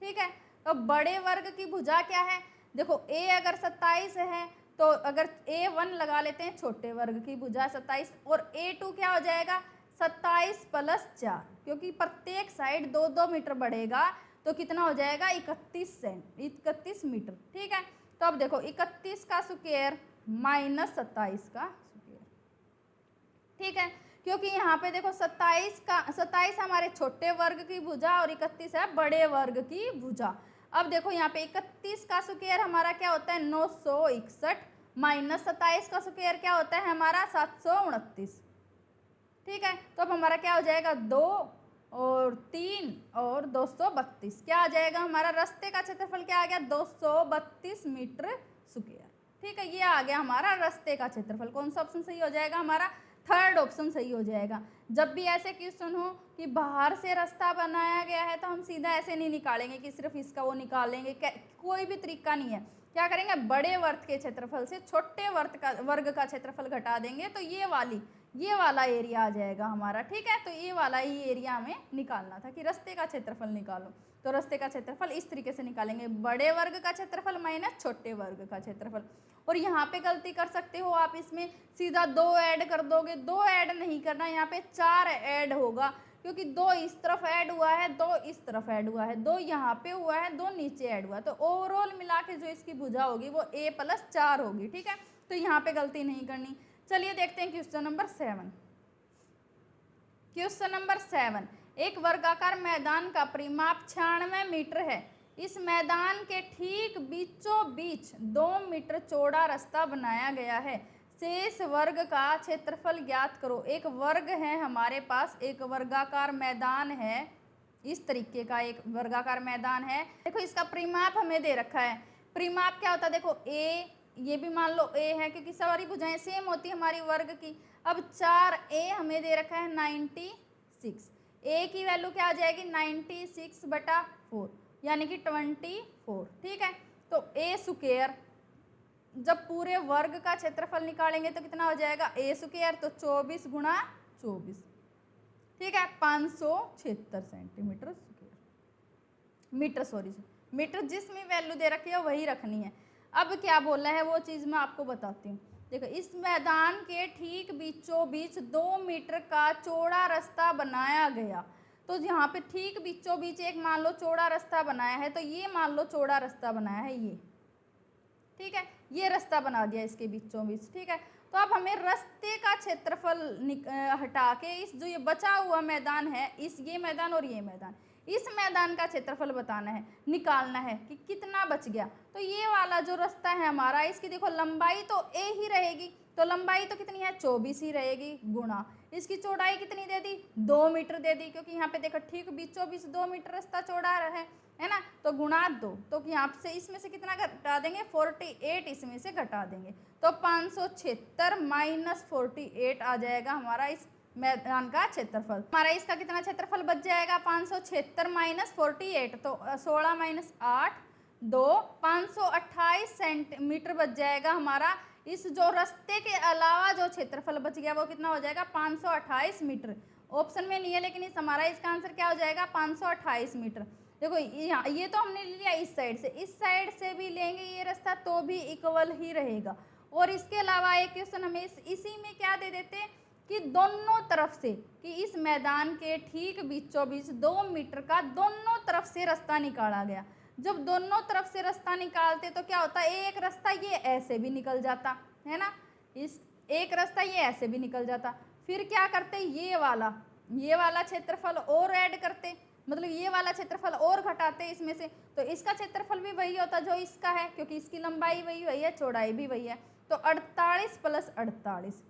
[SPEAKER 1] ठीक है। तो बड़े वर्ग की भुजा क्या है, देखो a अगर 27 है, तो अगर a1 लगा लेते हैं, छोटे वर्ग की भुजा 27, और a2 क्या हो जाएगा, 27+4, क्योंकि प्रत्येक साइड 2-2 मीटर बढ़ेगा, तो कितना हो जाएगा, 31 मीटर। ठीक है, तो अब देखो 31 का स्क्वायर माइनस 27 का स्क्वायर, ठीक है, क्योंकि यहाँ पे देखो 27 हमारे छोटे वर्ग की भुजा और 31 है बड़े वर्ग की भुजा। अब देखो यहाँ पे 31 का स्क्वायर हमारा क्या होता है, 961, माइनस 27 का स्क्वायर क्या होता है हमारा, 729। ठीक है, तो अब हमारा क्या हो जाएगा, 2 और 3 और 232, क्या आ जाएगा हमारा, रास्ते का क्षेत्रफल क्या आ गया, 232 मीटर स्क्वायर। ठीक है, ये आ गया हमारा रास्ते का क्षेत्रफल। कौन सा ऑप्शन सही हो जाएगा हमारा, थर्ड ऑप्शन सही हो जाएगा। जब भी ऐसे क्वेश्चन हो कि बाहर से रास्ता बनाया गया है, तो हम सीधा ऐसे नहीं निकालेंगे कि सिर्फ इसका वो निकालेंगे, कोई भी तरीका नहीं है। क्या करेंगे, बड़े वर्ग के क्षेत्रफल से छोटे वर्ग का क्षेत्रफल घटा देंगे, तो ये वाला एरिया आ जाएगा हमारा। ठीक है, तो ये वाला ही एरिया हमें निकालना था कि रास्ते का क्षेत्रफल निकालो, तो रास्ते का क्षेत्रफल इस तरीके से निकालेंगे, बड़े वर्ग का क्षेत्रफल माइनस छोटे वर्ग का क्षेत्रफल। और यहाँ पे गलती कर सकते हो आप, इसमें सीधा 2 ऐड कर दोगे, 2 ऐड नहीं करना, यहाँ पे 4 ऐड होगा, क्योंकि 2 इस तरफ ऐड हुआ है, 2 इस तरफ ऐड हुआ है, 2 यहाँ पे हुआ है, 2 नीचे ऐड हुआ है, तो ओवरऑल मिला के जो इसकी भुजा होगी वो a+4 होगी। ठीक है, तो यहाँ पे गलती नहीं करनी। चलिए देखते हैं क्वेश्चन नंबर 7। क्वेश्चन नंबर 7, एक वर्गाकार मैदान का परिमाप 96 मीटर है। इस मैदान के ठीक बीचों बीच 2 मीटर चौड़ा रास्ता बनाया गया है। शेष वर्ग का क्षेत्रफल ज्ञात करो। एक वर्ग है हमारे पास, एक वर्गाकार मैदान है, इस तरीके का एक वर्गाकार मैदान है। देखो इसका परिमाप हमें दे रखा है। परिमाप क्या होता है, देखो ए, ये भी मान लो ए है क्योंकि सारी भुजाएं सेम होती है हमारी वर्ग की। अब 4a हमें दे रखा है 96, ए की वैल्यू क्या आ जाएगी 96/4 यानी कि 24। ठीक है, तो ए स्क्वायर, जब पूरे वर्ग का क्षेत्रफल निकालेंगे तो कितना हो जाएगा ए स्क्वायर, तो 24 गुणा 24, ठीक है, 576 सेंटीमीटर स्क्वायर, मीटर जिसमें वैल्यू दे रखी है वही रखनी है। अब क्या बोला है वो चीज़ मैं आपको बताती हूँ। देखो इस मैदान के ठीक बीचों बीच 2 मीटर का चौड़ा रास्ता बनाया गया। तो यहाँ पे ठीक बीचों बीच एक मान लो चौड़ा रास्ता बनाया है, तो ये मान लो चौड़ा रास्ता बनाया है ये, ठीक है, ये रास्ता बना दिया इसके बीचों बीच। ठीक है, तो अब हमें रास्ते का क्षेत्रफल हटा के इस जो ये बचा हुआ मैदान है, इस ये मैदान और ये मैदान, इस मैदान का क्षेत्रफल बताना है, निकालना है कि कितना बच गया। तो ये वाला जो रास्ता है हमारा, इसकी देखो लंबाई तो ए ही रहेगी, तो लंबाई तो कितनी है 24 ही रहेगी, गुणा इसकी चौड़ाई कितनी दे दी 2 मीटर दे दी, क्योंकि यहाँ पे देखो ठीक बीचों बीच 2 मीटर रास्ता चौड़ा है ना, तो गुणा 2, तो यहाँ से इसमें से कितना घटा देंगे 48 इसमें से घटा देंगे, तो 576 माइनस 48 आ जाएगा हमारा इस मैदान का क्षेत्रफल। हमारा इसका कितना क्षेत्रफल बच जाएगा 576 माइनस 48, तो 16 माइनस 8 2 528 सेंटीमीटर बच जाएगा हमारा। इस जो रास्ते के अलावा जो क्षेत्रफल बच गया वो कितना हो जाएगा 528 मीटर। ऑप्शन में नहीं है लेकिन इस हमारा इसका आंसर क्या हो जाएगा 528 मीटर। देखो ये तो हमने ले लिया इस साइड से भी लेंगे ये रास्ता तो भी इक्वल ही रहेगा। और इसके अलावा एक क्वेश्चन हमें इसी में क्या दे देते कि दोनों तरफ से, कि इस मैदान के ठीक बीचों बीच 2 मीटर का दोनों तरफ से रास्ता निकाला गया। जब दोनों तरफ से रास्ता निकालते तो क्या होता, एक रास्ता ये ऐसे भी निकल जाता है ना, इस एक रास्ता ये ऐसे भी निकल जाता, फिर क्या करते ये वाला क्षेत्रफल और ऐड करते, मतलब ये वाला क्षेत्रफल और घटाते इसमें से, तो इसका क्षेत्रफल भी वही होता जो इसका है, क्योंकि इसकी लंबाई वही है, चौड़ाई भी वही है, तो 48 प्लस 48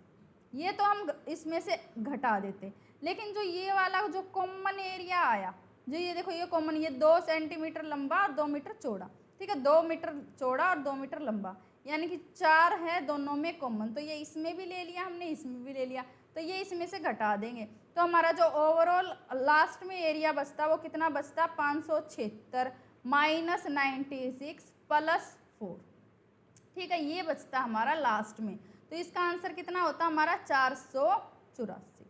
[SPEAKER 1] ये तो हम इसमें से घटा देते। लेकिन जो ये वाला जो कॉमन एरिया आया, जो ये देखो ये कॉमन, ये 2 सेंटीमीटर लंबा और 2 मीटर चौड़ा, ठीक है, 2 मीटर चौड़ा और 2 मीटर लंबा, यानी कि 4 है दोनों में कॉमन, तो ये इसमें भी ले लिया हमने, इसमें भी ले लिया, तो ये इसमें से घटा देंगे, तो हमारा जो ओवरऑल लास्ट में एरिया बचता वो कितना बचता 576 माइनस 96 प्लस 4, ठीक है, ये बचता हमारा लास्ट में। तो इसका आंसर कितना होता हमारा 484,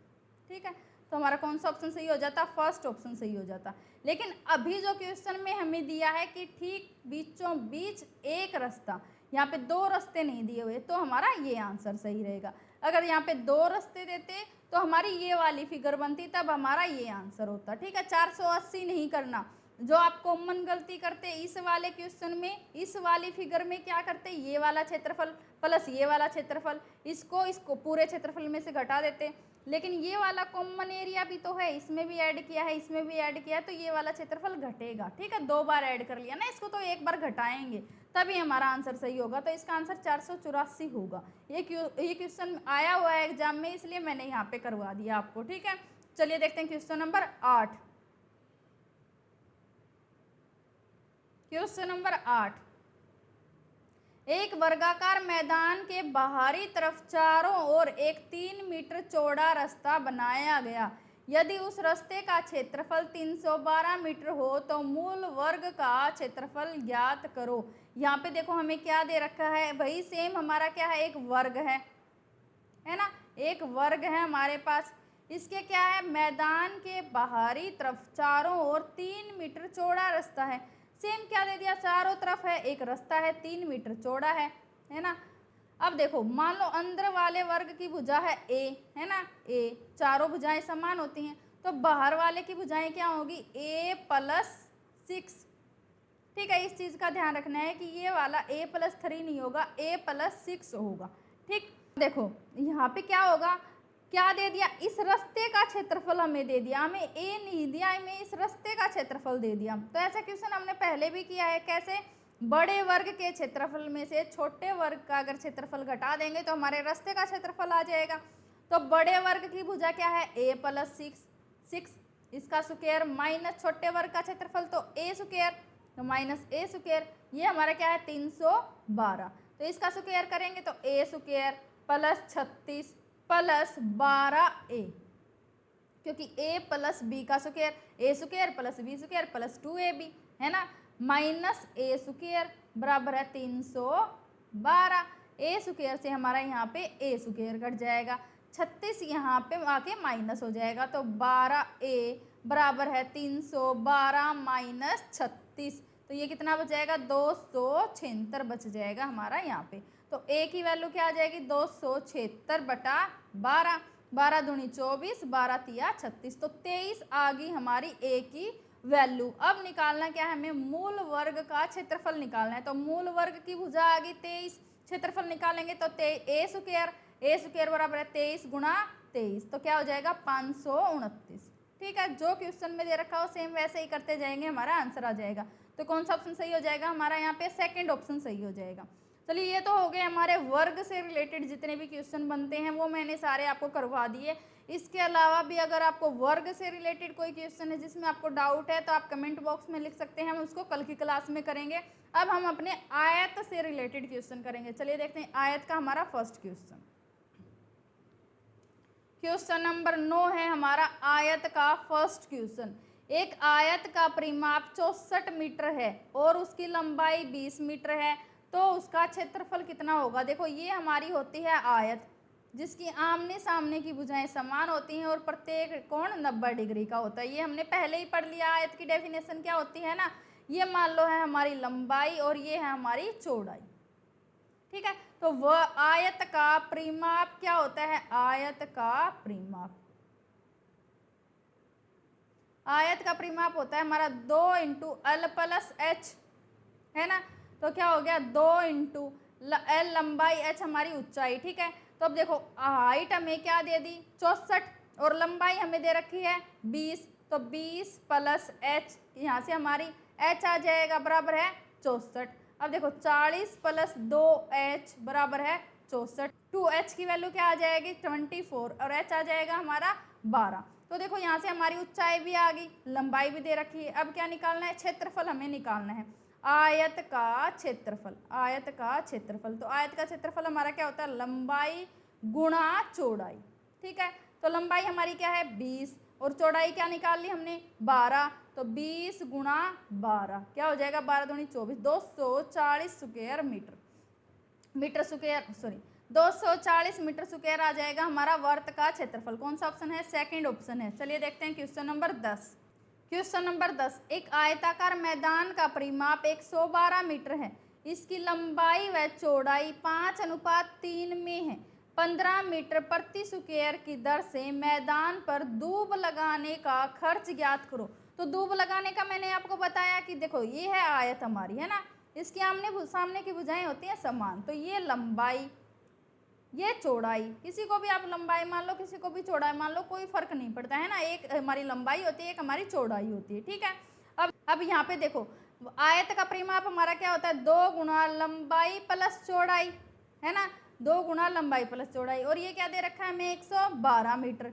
[SPEAKER 1] ठीक है, तो हमारा कौन सा ऑप्शन सही हो जाता, फर्स्ट ऑप्शन सही हो जाता। लेकिन अभी जो क्वेश्चन में हमें दिया है कि ठीक बीचों बीच एक रास्ता, यहाँ पे 2 रास्ते नहीं दिए हुए, तो हमारा ये आंसर सही रहेगा। अगर यहाँ पे 2 रास्ते देते तो हमारी ये वाली फिगर बनती, तब हमारा ये आंसर होता, ठीक है। 480 नहीं करना, जो आप कॉमन गलती करते इस वाले क्वेश्चन में, इस वाली फिगर में क्या करते, ये वाला क्षेत्रफल प्लस ये वाला क्षेत्रफल, इसको पूरे क्षेत्रफल में से घटा देते, लेकिन ये वाला कॉमन एरिया भी तो है, इसमें भी ऐड किया है, इसमें भी ऐड किया है, तो ये वाला क्षेत्रफल घटेगा, ठीक है, 2 बार ऐड कर लिया ना इसको, तो एक बार घटाएंगे तभी हमारा आंसर सही होगा। तो इसका आंसर 484 होगा। ये क्वेश्चन आया हुआ है एग्जाम में, इसलिए मैंने यहाँ पे करवा दिया आपको, ठीक है। चलिए देखते हैं क्वेश्चन नंबर 8। क्वेश्चन नंबर 8, एक वर्गाकार मैदान के बाहरी तरफ चारों ओर एक 3 मीटर चौड़ा रास्ता बनाया गया। यदि उस रास्ते का क्षेत्रफल 312 मीटर हो तो मूल वर्ग का क्षेत्रफल ज्ञात करो। यहाँ पे देखो हमें क्या दे रखा है भाई, सेम हमारा क्या है, एक वर्ग है ना, एक वर्ग है हमारे पास। इसके क्या है, मैदान के बाहरी तरफ चारों ओर 3 मीटर चौड़ा रास्ता है। सेम क्या दे दिया, चारों तरफ है एक रास्ता है 3 मीटर चौड़ा है ना। अब देखो मान लो अंदर वाले वर्ग की भुजा है ए, है ना, ए, चारों भुजाएं समान होती हैं, तो बाहर वाले की भुजाएं क्या होगी a प्लस 6, ठीक है। इस चीज़ का ध्यान रखना है कि ये वाला a प्लस 3 नहीं होगा, a प्लस 6 होगा, ठीक, देखो यहाँ पे क्या होगा, क्या दे दिया, इस रास्ते का क्षेत्रफल हमें दे दिया, हमें ए नहीं दिया, हमें इस रास्ते का क्षेत्रफल दे दिया। तो ऐसा क्वेश्चन हमने पहले भी किया है, कैसे, बड़े वर्ग के क्षेत्रफल में से छोटे वर्ग का अगर क्षेत्रफल घटा देंगे तो हमारे रास्ते का क्षेत्रफल आ जाएगा। तो बड़े वर्ग की भुजा क्या है, a प्लस 6, इसका स्क्वायर माइनस छोटे वर्ग का क्षेत्रफल तो a स्क्वायर, तो माइनस a स्क्वायर, ये हमारा क्या है 312। तो इसका स्क्वायर करेंगे तो a square plus 36 plus 12a, क्योंकि a प्लस b का square, a square plus b square plus 2ab है ना, माइनस a स्क्वायर बराबर है 312। a स्क्वायर से हमारा यहाँ पे a स्क्वायर कट जाएगा, 36 यहाँ पे आके माइनस हो जाएगा, तो 12a बराबर है 312 माइनस 36, तो ये कितना बच जाएगा 276 बच जाएगा हमारा यहाँ पे। तो a की वैल्यू क्या आ जाएगी 276 बटा 12, 12 दूनी 24, 12 तिया 36, तो 23 आ गई हमारी a की वैल्यू। अब निकालना क्या है हमें, मूल वर्ग का क्षेत्रफल निकालना है। तो मूल वर्ग की भुजा आ गई 23, क्षेत्रफल निकालेंगे तो a स्क्वायर बराबर है 23 गुणा 23, तो क्या हो जाएगा 529। ठीक है, जो क्वेश्चन में दे रखा हो सेम वैसे ही करते जाएंगे, हमारा आंसर आ जाएगा। तो कौन सा ऑप्शन सही हो जाएगा हमारा, यहाँ पे सेकंड ऑप्शन सही हो जाएगा। चलिए, ये तो हो गए हमारे वर्ग से रिलेटेड जितने भी क्वेश्चन बनते हैं वो मैंने सारे आपको करवा दिए। इसके अलावा भी अगर आपको वर्ग से रिलेटेड कोई क्वेश्चन है जिसमें आपको डाउट है तो आप कमेंट बॉक्स में लिख सकते हैं, हम उसको कल की क्लास में करेंगे। अब हम अपने आयत से रिलेटेड क्वेश्चन करेंगे। चलिए देखते हैं आयत का हमारा फर्स्ट क्वेश्चन। क्वेश्चन नंबर 9 है हमारा आयत का फर्स्ट क्वेश्चन। एक आयत का परिमाप 64 मीटर है और उसकी लंबाई 20 मीटर है, तो उसका क्षेत्रफल कितना होगा। देखो, ये हमारी होती है आयत जिसकी आमने सामने की भुजाएं समान होती हैं और प्रत्येक कोण 90 डिग्री का होता है। ये हमने पहले ही पढ़ लिया, आयत की डेफिनेशन क्या होती है ना, ये मान लो है हमारी लंबाई और ये है हमारी चौड़ाई। ठीक है, तो वह आयत का परिमाप क्या होता है, आयत का परिमाप, आयत का परिमाप होता है हमारा 2 इंटू एल प्लस एच, है ना। तो क्या हो गया 2 इंटू एल लंबाई, एच हमारी ऊंचाई। ठीक है, तो अब देखो हाइट हमें क्या दे दी 64 और लंबाई हमें दे रखी है 20, तो 20 प्लस एच, यहाँ से हमारी एच आ जाएगा बराबर है 64। अब देखो 40 प्लस 2h बराबर है 64, 2h की वैल्यू क्या आ जाएगी 24 और h आ जाएगा हमारा 12। तो देखो यहाँ से हमारी ऊंचाई भी आ गई, लंबाई भी दे रखी है। अब क्या निकालना है, क्षेत्रफल हमें निकालना है, आयत का क्षेत्रफल, आयत का क्षेत्रफल। तो आयत का क्षेत्रफल हमारा क्या होता है, लंबाई गुणा चौड़ाई। ठीक है, तो लंबाई हमारी क्या है 20 और चौड़ाई क्या निकाल ली हमने 12, तो 20 गुणा 12 क्या हो जाएगा 12 दूनी 24, 240 square metre, metre square sorry 240 metre square आ जाएगा हमारा वर्त का क्षेत्रफल। कौन सा ऑप्शन है, सेकंड ऑप्शन है। चलिए देखते हैं क्वेश्चन नंबर 10। क्वेश्चन नंबर 10, एक आयताकार मैदान का परिमाप 112 मीटर है, इसकी लंबाई व चौड़ाई 5:3 में है, 15 मीटर प्रति स्क्वायर की दर से मैदान पर दूब लगाने का खर्च ज्ञात करो। तो दूब लगाने का मैंने आपको बताया कि देखो ये है आयत हमारी, है ना, इसकी आमने सामने की भुजाएं होती हैं समान, तो ये लंबाई ये चौड़ाई, किसी को भी आप लंबाई मान लो किसी को भी चौड़ाई मान लो, कोई फर्क नहीं पड़ता है ना, एक हमारी लंबाई होती है एक हमारी चौड़ाई होती है। ठीक है, अब यहाँ पे देखो आयत का परिमाप हमारा क्या होता है 2 गुणा लंबाई प्लस चौड़ाई, है ना, 2 गुणा लंबाई प्लस चौड़ाई, और ये क्या दे रखा है हमें 112 मीटर।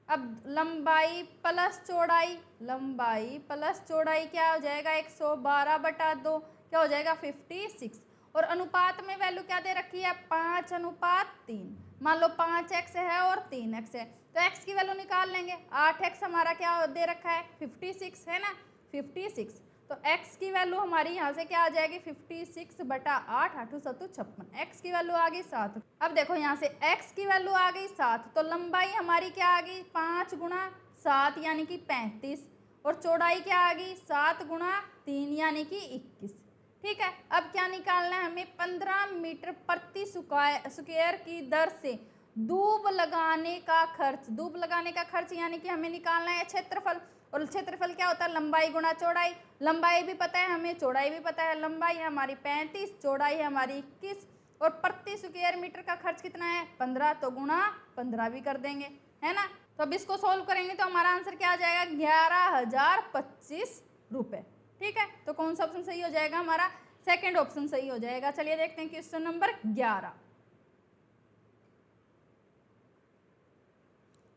[SPEAKER 1] अब लंबाई प्लस चौड़ाई, लंबाई प्लस चौड़ाई क्या हो जाएगा 112 बटा 2 क्या हो जाएगा 56, और अनुपात में वैल्यू क्या दे रखी है 5:3। मान लो 5x है और 3x है, तो x की वैल्यू निकाल लेंगे, 8x हमारा क्या दे रखा है 56, है ना 56, तो x की वैल्यू हमारी यहाँ से क्या आ जाएगी 56 बटा 8, 8 7 56, x की वैल्यू आ गई 7। अब देखो यहाँ से x की वैल्यू आ गई 7, तो लंबाई हमारी क्या आ गई 5 गुणा 7 यानी कि 35, और चौड़ाई क्या आ गई 7 गुणा 3 यानी कि 21। ठीक है, अब क्या निकालना है हमें 15 मीटर प्रति स्क्वायर की दर से दूब लगाने का खर्च, दूब लगाने का खर्च यानी कि हमें निकालना है क्षेत्रफल, और क्षेत्रफल क्या होता है लंबाई गुणा चौड़ाई, लंबाई भी पता है हमें चौड़ाई भी पता है, लंबाई है हमारी 35, चौड़ाई है हमारी 21, और प्रति स्क्वायर मीटर का खर्च कितना है 15, तो गुणा 15 भी कर देंगे, है ना। तो अब इसको सोल्व करेंगे तो हमारा आंसर क्या आ जाएगा 11,025 रुपये। ठीक है, तो कौन सा ऑप्शन सही हो जाएगा हमारा, सेकंड ऑप्शन सही हो जाएगा। चलिए देखते हैं क्वेश्चन नंबर 11।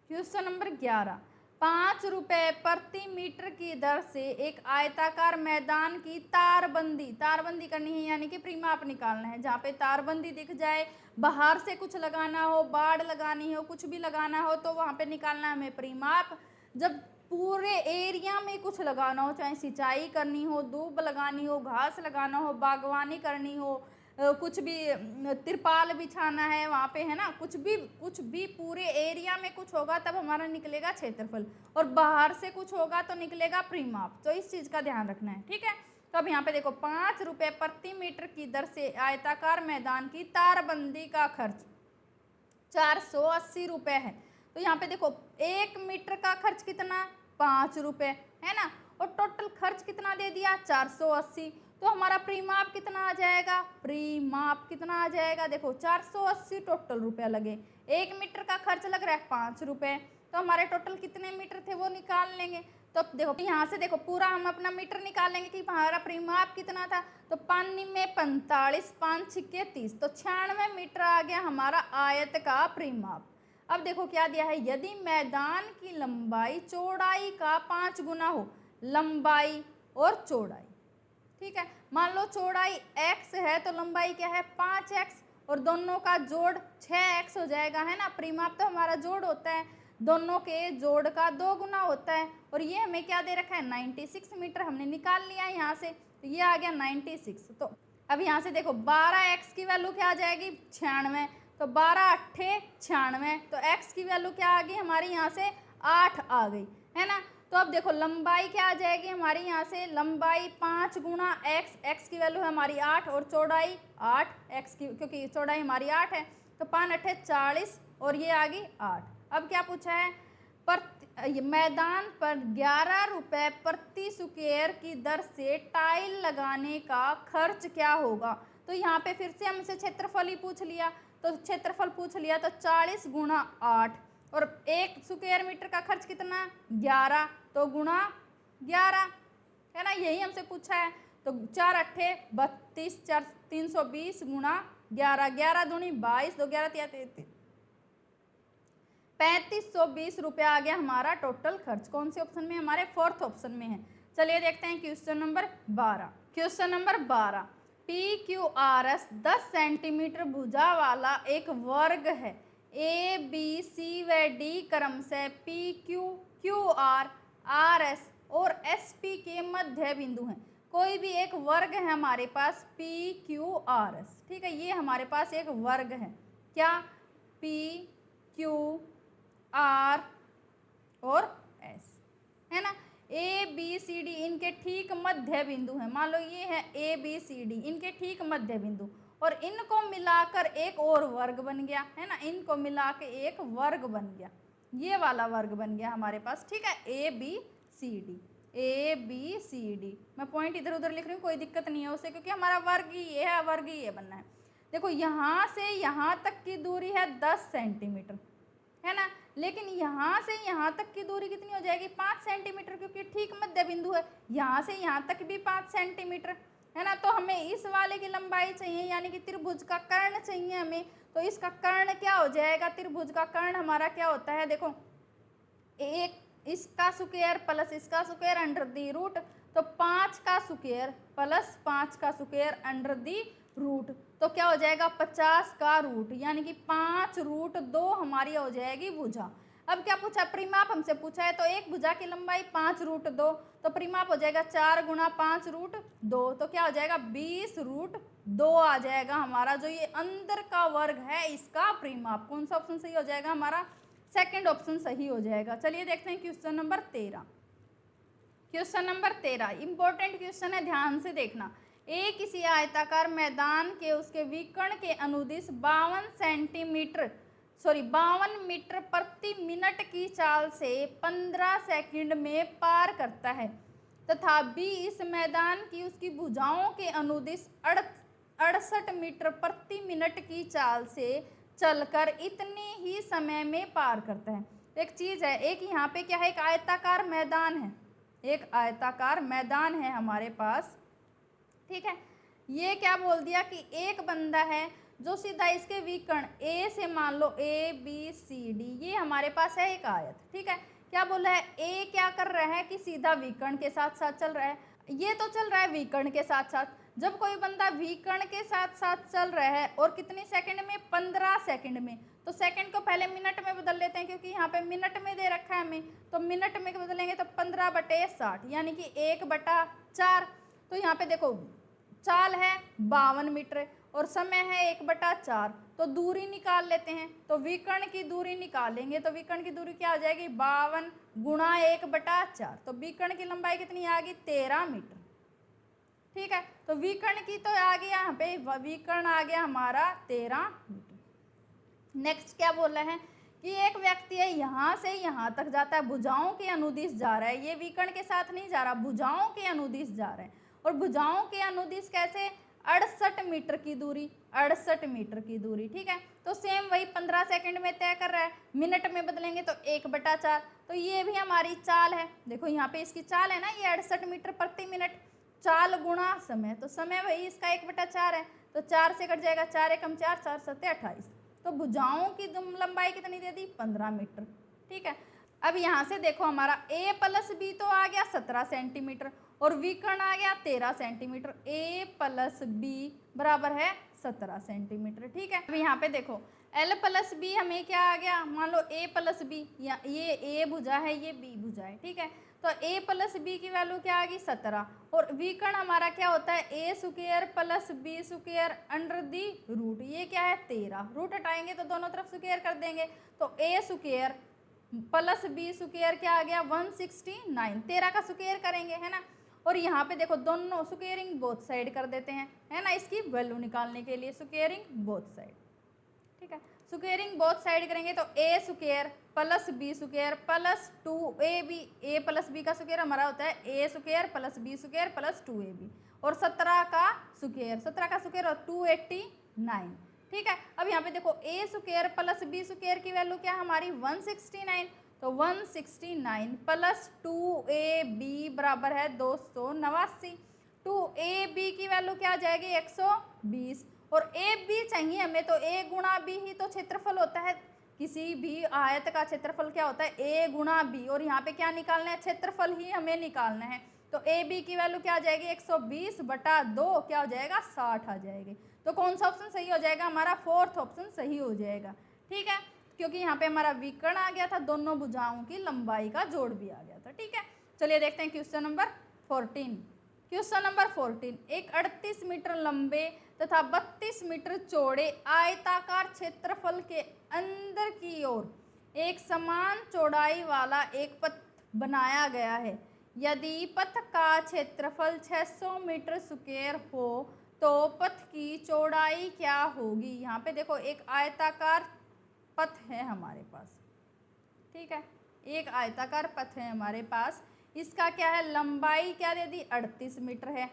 [SPEAKER 1] क्वेश्चन नंबर 11, 5 रुपए प्रति मीटर की दर से एक आयताकार मैदान की तारबंदी करनी है, यानी कि प्रीमाप निकालना है। जहाँ पे तारबंदी दिख जाए, बाहर से कुछ लगाना हो, बाड़ लगानी हो, कुछ भी लगाना हो, तो वहाँ पे निकालना है हमें प्रीमाप। जब पूरे एरिया में कुछ लगाना हो, चाहे सिंचाई करनी हो, दूब लगानी हो, घास लगाना हो, बागवानी करनी हो, कुछ भी तिरपाल बिछाना है वहाँ पे, है ना, कुछ भी पूरे एरिया में कुछ होगा तब हमारा निकलेगा क्षेत्रफल, और बाहर से कुछ होगा तो निकलेगा प्रीमाप। तो इस चीज़ का ध्यान रखना है। ठीक है, तो अब यहाँ पे देखो 5 रुपये प्रति मीटर की दर से आयताकार मैदान की तारबंदी का खर्च 480 रुपये है। तो यहाँ पे देखो 1 मीटर का खर्च कितना 5 रुपये, है ना, और टोटल खर्च कितना दे दिया 480। तो हमारा प्रीमाप कितना आ जाएगा, प्रीमाप कितना आ जाएगा, देखो 480 टोटल रुपया लगे, 1 मीटर का खर्च लग रहा है 5 रुपये, तो हमारे टोटल कितने मीटर थे वो निकाल लेंगे। तो देखो यहाँ से देखो पूरा हम अपना मीटर निकालेंगे कि हमारा प्रीमाप कितना था, तो पानी में 45, 5 छिक्के 30, तो 96 मीटर आ गया हमारा आयत का प्रीमाप। अब देखो क्या दिया है, यदि मैदान की लंबाई चौड़ाई का 5 गुना हो, लंबाई और चौड़ाई। ठीक है, मान लो चौड़ाई x है तो लंबाई क्या है 5x, और दोनों का जोड़ 6x हो जाएगा, है ना। प्रीमाप तो हमारा जोड़ होता है, दोनों के जोड़ का 2 गुना होता है, और ये हमें क्या दे रखा है 96 मीटर हमने निकाल लिया है यहाँ से, तो ये आ गया 96। तो अब यहाँ से देखो 12x की वैल्यू क्या आ जाएगी 96, तो 12 अट्ठे 96, तो x की वैल्यू क्या आ गई हमारी यहाँ से 8 आ गई, है ना। तो अब देखो लंबाई क्या आ जाएगी हमारी यहाँ से, लंबाई 5 गुणा x की वैल्यू है हमारी 8, और चौड़ाई 8x की, क्योंकि चौड़ाई हमारी 8 है, तो 5 अट्ठे 40, और ये आ गई 8। अब क्या पूछा है, मैदान पर 11 रुपये प्रति स्क्वायर की दर से टाइल लगाने का खर्च क्या होगा। तो यहाँ पे फिर से हमसे क्षेत्रफल ही पूछ लिया, तो क्षेत्रफल पूछ लिया, तो 40 गुणा 8, और 1 स्क्वायर मीटर का खर्च कितना 11, तो गुणा 11, है ना, यही हमसे पूछा है। तो 4 अट्ठे 32, 4 320 गुणा 11, 11 दूनी 22, 2 11 33, 3520 रुपया आ गया हमारा टोटल खर्च। कौन से ऑप्शन में, हमारे फोर्थ ऑप्शन में है। चलिए देखते हैं question number 12। Question number 12, PQRS 10 centimetre भुजा वाला एक वर्ग है, ABC व D क्रम से PQ, QR, RS और SP के मध्य बिंदु हैं। कोई भी एक वर्ग है हमारे पास PQRS, ठीक है, ये हमारे पास एक वर्ग है, क्या PQR और S, है ना। ABCD इनके ठीक मध्य बिंदु है, मान लो ये है ABCD, इनके ठीक मध्य बिंदु, और इनको मिलाकर एक और वर्ग बन गया, है ना, इनको मिला के एक वर्ग बन गया, ये वाला वर्ग बन गया हमारे पास। ठीक है, ABCD, मैं पॉइंट इधर उधर लिख रही हूँ, कोई दिक्कत नहीं है उससे, क्योंकि हमारा वर्ग ही ये है, वर्ग ही ये बनना है। देखो यहाँ से यहाँ तक की दूरी है 10 सेंटीमीटर, है ना, लेकिन यहाँ से यहाँ तक की दूरी कितनी हो जाएगी 5 सेंटीमीटर, क्योंकि ठीक मध्य बिंदु है। यहाँ से यहाँ तक भी 5 सेंटीमीटर, है ना। तो हमें इस वाले की लंबाई चाहिए, यानी कि त्रिभुज का कर्ण चाहिए हमें, तो इसका कर्ण क्या हो जाएगा, त्रिभुज का कर्ण हमारा क्या होता है, देखो एक इसका स्क्वायर प्लस इसका स्क्वायर अंडर दी रूट, तो 5 का स्क्वायर प्लस 5 का स्क्वायर अंडर दी रूट, तो क्या हो जाएगा 50 का रूट, यानी कि 5√2 हमारी हो जाएगी भुजा। अब क्या पूछा, परिमाप हमसे पूछा है, तो एक भुजा की लंबाई 5√2, तो परिमाप हो जाएगा 4 गुणा 5√2, तो क्या हो जाएगा 20√2 आ जाएगा हमारा, जो ये अंदर का वर्ग है इसका परिमाप। कौन सा ऑप्शन सही हो जाएगा हमारा, सेकंड ऑप्शन सही हो जाएगा। चलिए देखते हैं question number 13। Question number 13 important question है, ध्यान से देखना। एक किसी आयताकार मैदान के उसके विकर्ण के अनुदिश 52 मीटर प्रति मिनट की चाल से 15 सेकंड में पार करता है, तथा B इस मैदान की उसकी भुजाओं के अनुदिश 68 मीटर प्रति मिनट की चाल से चलकर इतने ही समय में पार करता है। एक चीज है, एक यहाँ पे क्या है, एक आयताकार मैदान है, एक आयताकार मैदान है हमारे पास, ठीक है। ये क्या बोल दिया कि एक बंदा है जो सीधा इसके विकर्ण ए से, मान लो ए बी सी डी, ये हमारे पास है एक आयत, ठीक है। क्या बोला है, ए क्या कर रहा है कि सीधा विकर्ण के साथ साथ चल रहा है, ये तो चल रहा है विकर्ण के साथ साथ। जब कोई बंदा विकर्ण के साथ साथ चल रहा है और कितनी सेकंड में, 15 सेकंड में, तो सेकंड को पहले मिनट में बदल लेते हैं क्योंकि यहाँ पे मिनट में दे रखा है हमें, तो मिनट में बदलेंगे तो 15/60 यानी कि 1/4। तो यहाँ पे देखो चाल है 52 मीटर और समय है 1/4, तो दूरी निकाल लेते हैं। तो विकर्ण की दूरी निकालेंगे तो विकर्ण की दूरी क्या आ जाएगी, 52 गुणा 1/4, तो विकर्ण की लंबाई कितनी आ गई, 13 मीटर, ठीक है। तो विकर्ण की तो आ गया यहाँ पे, विकर्ण आ गया हमारा 13 मीटर। नेक्स्ट क्या बोल रहे हैं कि एक व्यक्ति है यहाँ से यहाँ तक जाता है, भुजाओं के अनुदिश जा रहा है, ये विकर्ण के साथ नहीं जा रहा, भुजाओं के अनुदिश जा रहे हैं। और भुजाओं के अनुदिश कैसे, 68 मीटर की दूरी, 68 मीटर की दूरी, ठीक है। तो सेम वही 15 सेकंड में तय कर रहा है, मिनट में बदलेंगे तो 1/4। तो ये भी हमारी चाल है, देखो यहाँ पे इसकी चाल है ना, ये 68 मीटर प्रति मिनट, चाल गुणा समय, तो समय वही इसका 1/4 है, तो 4 से कट जाएगा, 4 एकम 4, 4 सत्ते 28। तो भुजाओं की लंबाई कितनी दे दी, 15 मीटर, ठीक है। अब यहाँ से देखो हमारा a प्लस बी तो आ गया 17 सेंटीमीटर और विकर्ण आ गया 13 सेंटीमीटर, a प्लस बी बराबर है 17 सेंटीमीटर, ठीक है। अब यहाँ पे देखो l प्लस बी हमें क्या आ गया, मान लो a प्लस बी, या ये a भुजा है ये b भुजा है, ठीक है। तो a प्लस बी की वैल्यू क्या आ गई 17 और विकर्ण हमारा क्या होता है a square plus b square under the root, ये क्या है 13, रूट हटाएंगे तो दोनों तरफ स्क्वायर कर देंगे, तो a square plus b square क्या आ गया 169, 13 का स्क्वायर करेंगे है ना। और यहाँ पे देखो दोनों स्क्वायरिंग बोथ साइड कर देते हैं है ना, इसकी वैल्यू निकालने के लिए स्क्वायरिंग बोथ साइड, ठीक है। स्क्वायरिंग बोथ साइड करेंगे तो a square plus b square plus 2ab, a plus b का स्क्वायर हमारा होता है a square plus b square plus 2ab और 17 का स्क्वायर, 17 का स्क्वायर और 289, ठीक है। अब यहाँ पे देखो a square plus b square की वैल्यू क्या हमारी 169, तो 169 प्लस 2ab बराबर है 289, 2ab की वैल्यू क्या आ जाएगी 120 और ए बी चाहिए हमें, तो a गुणा बी ही तो क्षेत्रफल होता है, किसी भी आयत का क्षेत्रफल क्या होता है a गुणा बी, और यहाँ पे क्या निकालना है, क्षेत्रफल ही हमें निकालना है। तो ए बी की वैल्यू क्या आ जाएगी 120/2 क्या हो जाएगा 60 आ जाएगी। तो कौन सा ऑप्शन सही हो जाएगा हमारा, फोर्थ ऑप्शन सही हो जाएगा, ठीक है, क्योंकि यहाँ पे हमारा विकर्ण आ गया था, दोनों भुजाओं की लंबाई का जोड़ भी आ गया था, ठीक है। चलिए देखते हैं क्वेश्चन नंबर 14। क्वेश्चन नंबर 14, एक 38 मीटर लंबे तथा 32 मीटर चौड़े आयताकार क्षेत्रफल के अंदर की ओर एक समान चौड़ाई वाला एक पथ बनाया गया है। यदि पथ का क्षेत्रफल 600 मीटर स्क्वायर हो तो पथ की चौड़ाई क्या होगी। यहाँ पे देखो एक आयताकार पथ है हमारे पास, ठीक है, एक आयताकार पथ है हमारे पास, इसका क्या है लंबाई क्या दे दी 38 मीटर है,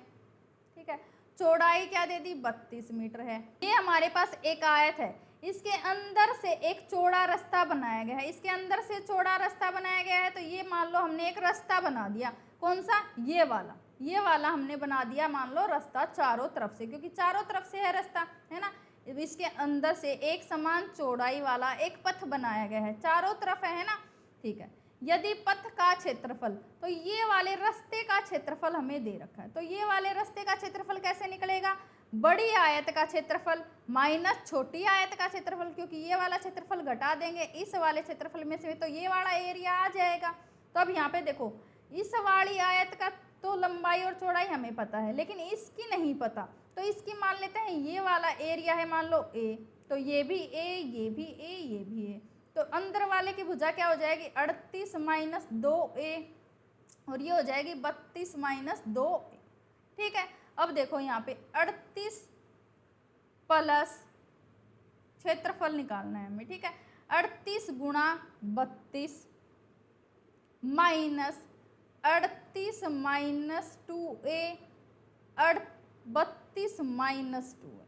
[SPEAKER 1] ठीक है, चौड़ाई क्या दे दी 32 मीटर है। ये हमारे पास एक आयत है, इसके अंदर से एक चौड़ा रास्ता बनाया गया है, इसके अंदर से चौड़ा रास्ता बनाया गया है, तो ये मान लो हमने एक रास्ता बना दिया, कौन सा, ये वाला हमने बना दिया मान लो रास्ता चारों तरफ से, क्योंकि चारों तरफ से है रास्ता है ना। इसके अंदर से एक समान चौड़ाई वाला एक पथ बनाया गया है, चारों तरफ है ना, ठीक है। यदि पथ का क्षेत्रफल, तो ये वाले रास्ते का क्षेत्रफल हमें दे रखा है, तो ये वाले रास्ते का क्षेत्रफल कैसे निकलेगा, बड़ी आयत का क्षेत्रफल माइनस छोटी आयत का क्षेत्रफल, क्योंकि ये वाला क्षेत्रफल घटा देंगे इस वाले क्षेत्रफल में से, तो ये वाला एरिया आ जाएगा। तो अब यहाँ पे देखो इस वाली आयत का तो लंबाई और चौड़ाई हमें पता है, लेकिन इसकी नहीं पता, तो इसकी मान लेते हैं ये वाला एरिया है मान लो a, तो ये भी a, ये भी a, ये भी a, तो अंदर वाले की भुजा क्या हो जाएगी 38 माइनस 2a और ये हो जाएगी 32 माइनस 2a, ठीक है। अब देखो यहाँ पे 38 प्लस क्षेत्रफल निकालना है हमें, ठीक है, 38 गुणा 32 माइनस 38 माइनस 2a 32 32 माइनस 2 है।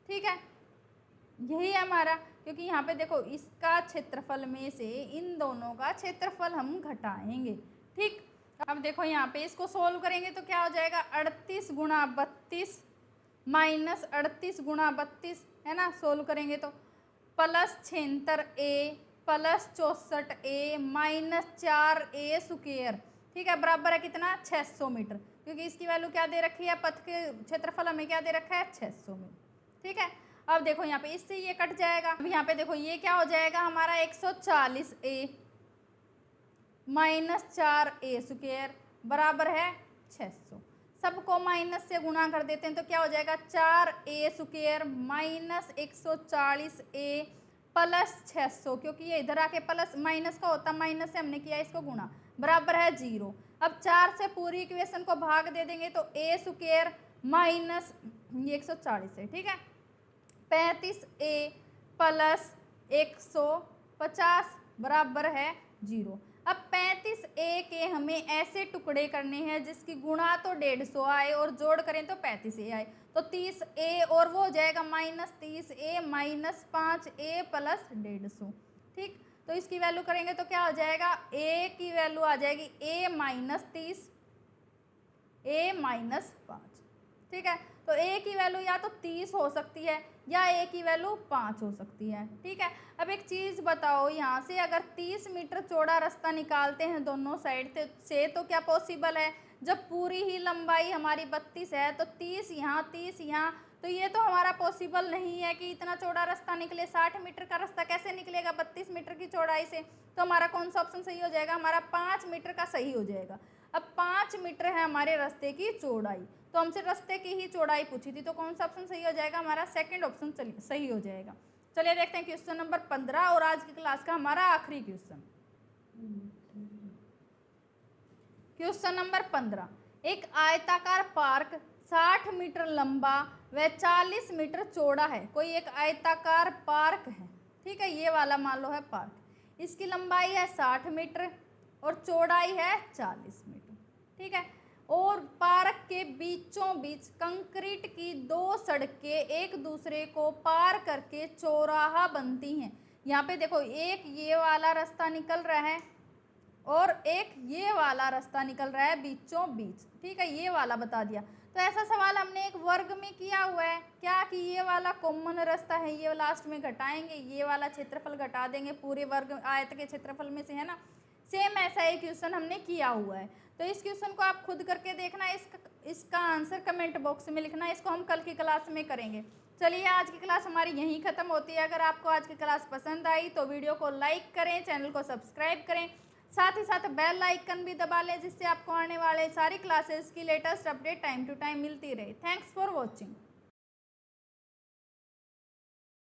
[SPEAKER 1] ठीक है, यही है हमारा, क्योंकि यहाँ पे देखो इसका क्षेत्रफल में से इन दोनों का क्षेत्रफल हम घटाएंगे। ठीक, अब देखो यहाँ पे इसको सोल्व करेंगे तो क्या हो जाएगा, 38 गुणा 32 माइनस 38 गुणा 32 है ना, सोल्व करेंगे तो plus 76a plus 64a minus 4a square. ठीक है, बराबर है कितना, 600 मीटर, क्योंकि इसकी वैल्यू क्या दे रखी है, पथ के क्षेत्रफल हमें क्या दे रखा है, 600 मीटर। ठीक है, अब देखो यहाँ पे इससे ये कट जाएगा। अब यहाँ पे देखो ये क्या हो जाएगा हमारा, 140a माइनस 4a स्क्वायर बराबर है 600। सबको माइनस से गुणा कर देते हैं तो क्या हो जाएगा, 4a square minus 140a plus 600, क्योंकि ये इधर आके प्लस माइनस का होता, माइनस से हमने किया इसको गुणा, बराबर है 0। अब 4 से पूरी इक्वेशन को भाग दे देंगे तो a स्क्वायर माइनस ये 140 है। ठीक है, 35a प्लस 150 बराबर है 0। अब 35a के हमें ऐसे टुकड़े करने हैं जिसकी गुणा तो 150 आए और जोड़ करें तो 35a आए, तो 30a और वो हो जाएगा minus 30a minus 5a plus 150। ठीक, तो इसकी वैल्यू करेंगे तो क्या हो जाएगा, a की वैल्यू आ जाएगी a माइनस 30 a माइनस 5। ठीक है, तो a की वैल्यू या तो 30 हो सकती है या a की वैल्यू 5 हो सकती है। ठीक है, अब एक चीज़ बताओ, यहाँ से अगर 30 मीटर चौड़ा रास्ता निकालते हैं दोनों साइड से तो क्या पॉसिबल है, जब पूरी ही लंबाई हमारी 32 है तो 30 यहाँ 30 यहाँ, तो ये तो हमारा पॉसिबल नहीं है कि इतना चौड़ा रास्ता निकले। 60 मीटर का रास्ता कैसे निकलेगा 32 मीटर की चौड़ाई से, तो हमारा कौन सा ऑप्शन सही हो जाएगा, हमारा 5 मीटर का सही हो जाएगा। अब 5 मीटर है हमारे रास्ते की चौड़ाई, तो हमसे रास्ते की ही चौड़ाई पूछी थी, तो कौन सा ऑप्शन सही हो जाएगा, हमारा सेकंड ऑप्शन सही हो जाएगा। चलिए देखते हैं क्वेश्चन नंबर 15 और आज की क्लास का हमारा आखिरी क्वेश्चन। क्वेश्चन नंबर 15, एक आयताकार पार्क 60 मीटर लंबा व 40 मीटर चौड़ा है। कोई एक आयताकार पार्क है, ठीक है, ये वाला मान लो है पार्क, इसकी लंबाई है 60 मीटर और चौड़ाई है 40 मीटर। ठीक है, और पार्क के बीचों बीच कंक्रीट की 2 सड़कें एक दूसरे को पार करके चौराहा बनती हैं। यहाँ पे देखो एक ये वाला रास्ता निकल रहा है और एक ये वाला रास्ता निकल रहा है बीचों बीच। ठीक है, ये वाला बता दिया। तो ऐसा सवाल हमने एक वर्ग में किया हुआ है क्या, कि ये वाला कॉमन रास्ता है, ये लास्ट में घटाएंगे, ये वाला क्षेत्रफल घटा देंगे पूरे वर्ग आयत के क्षेत्रफल में से, है ना। सेम ऐसा एक क्वेश्चन हमने किया हुआ है। तो इस क्वेश्चन को आप खुद करके देखना, इसका आंसर कमेंट बॉक्स में लिखना। इसको हम कल की क्लास में करेंगे। चलिए आज की क्लास हमारी यहीं ख़त्म होती है। अगर आपको आज की क्लास पसंद आई तो वीडियो को लाइक करें, चैनल को सब्सक्राइब करें, साथ ही साथ बेल आइकन भी दबा लें, जिससे आपको आने वाले सारी क्लासेस की latest update time to time मिलती रहे। Thanks for watching.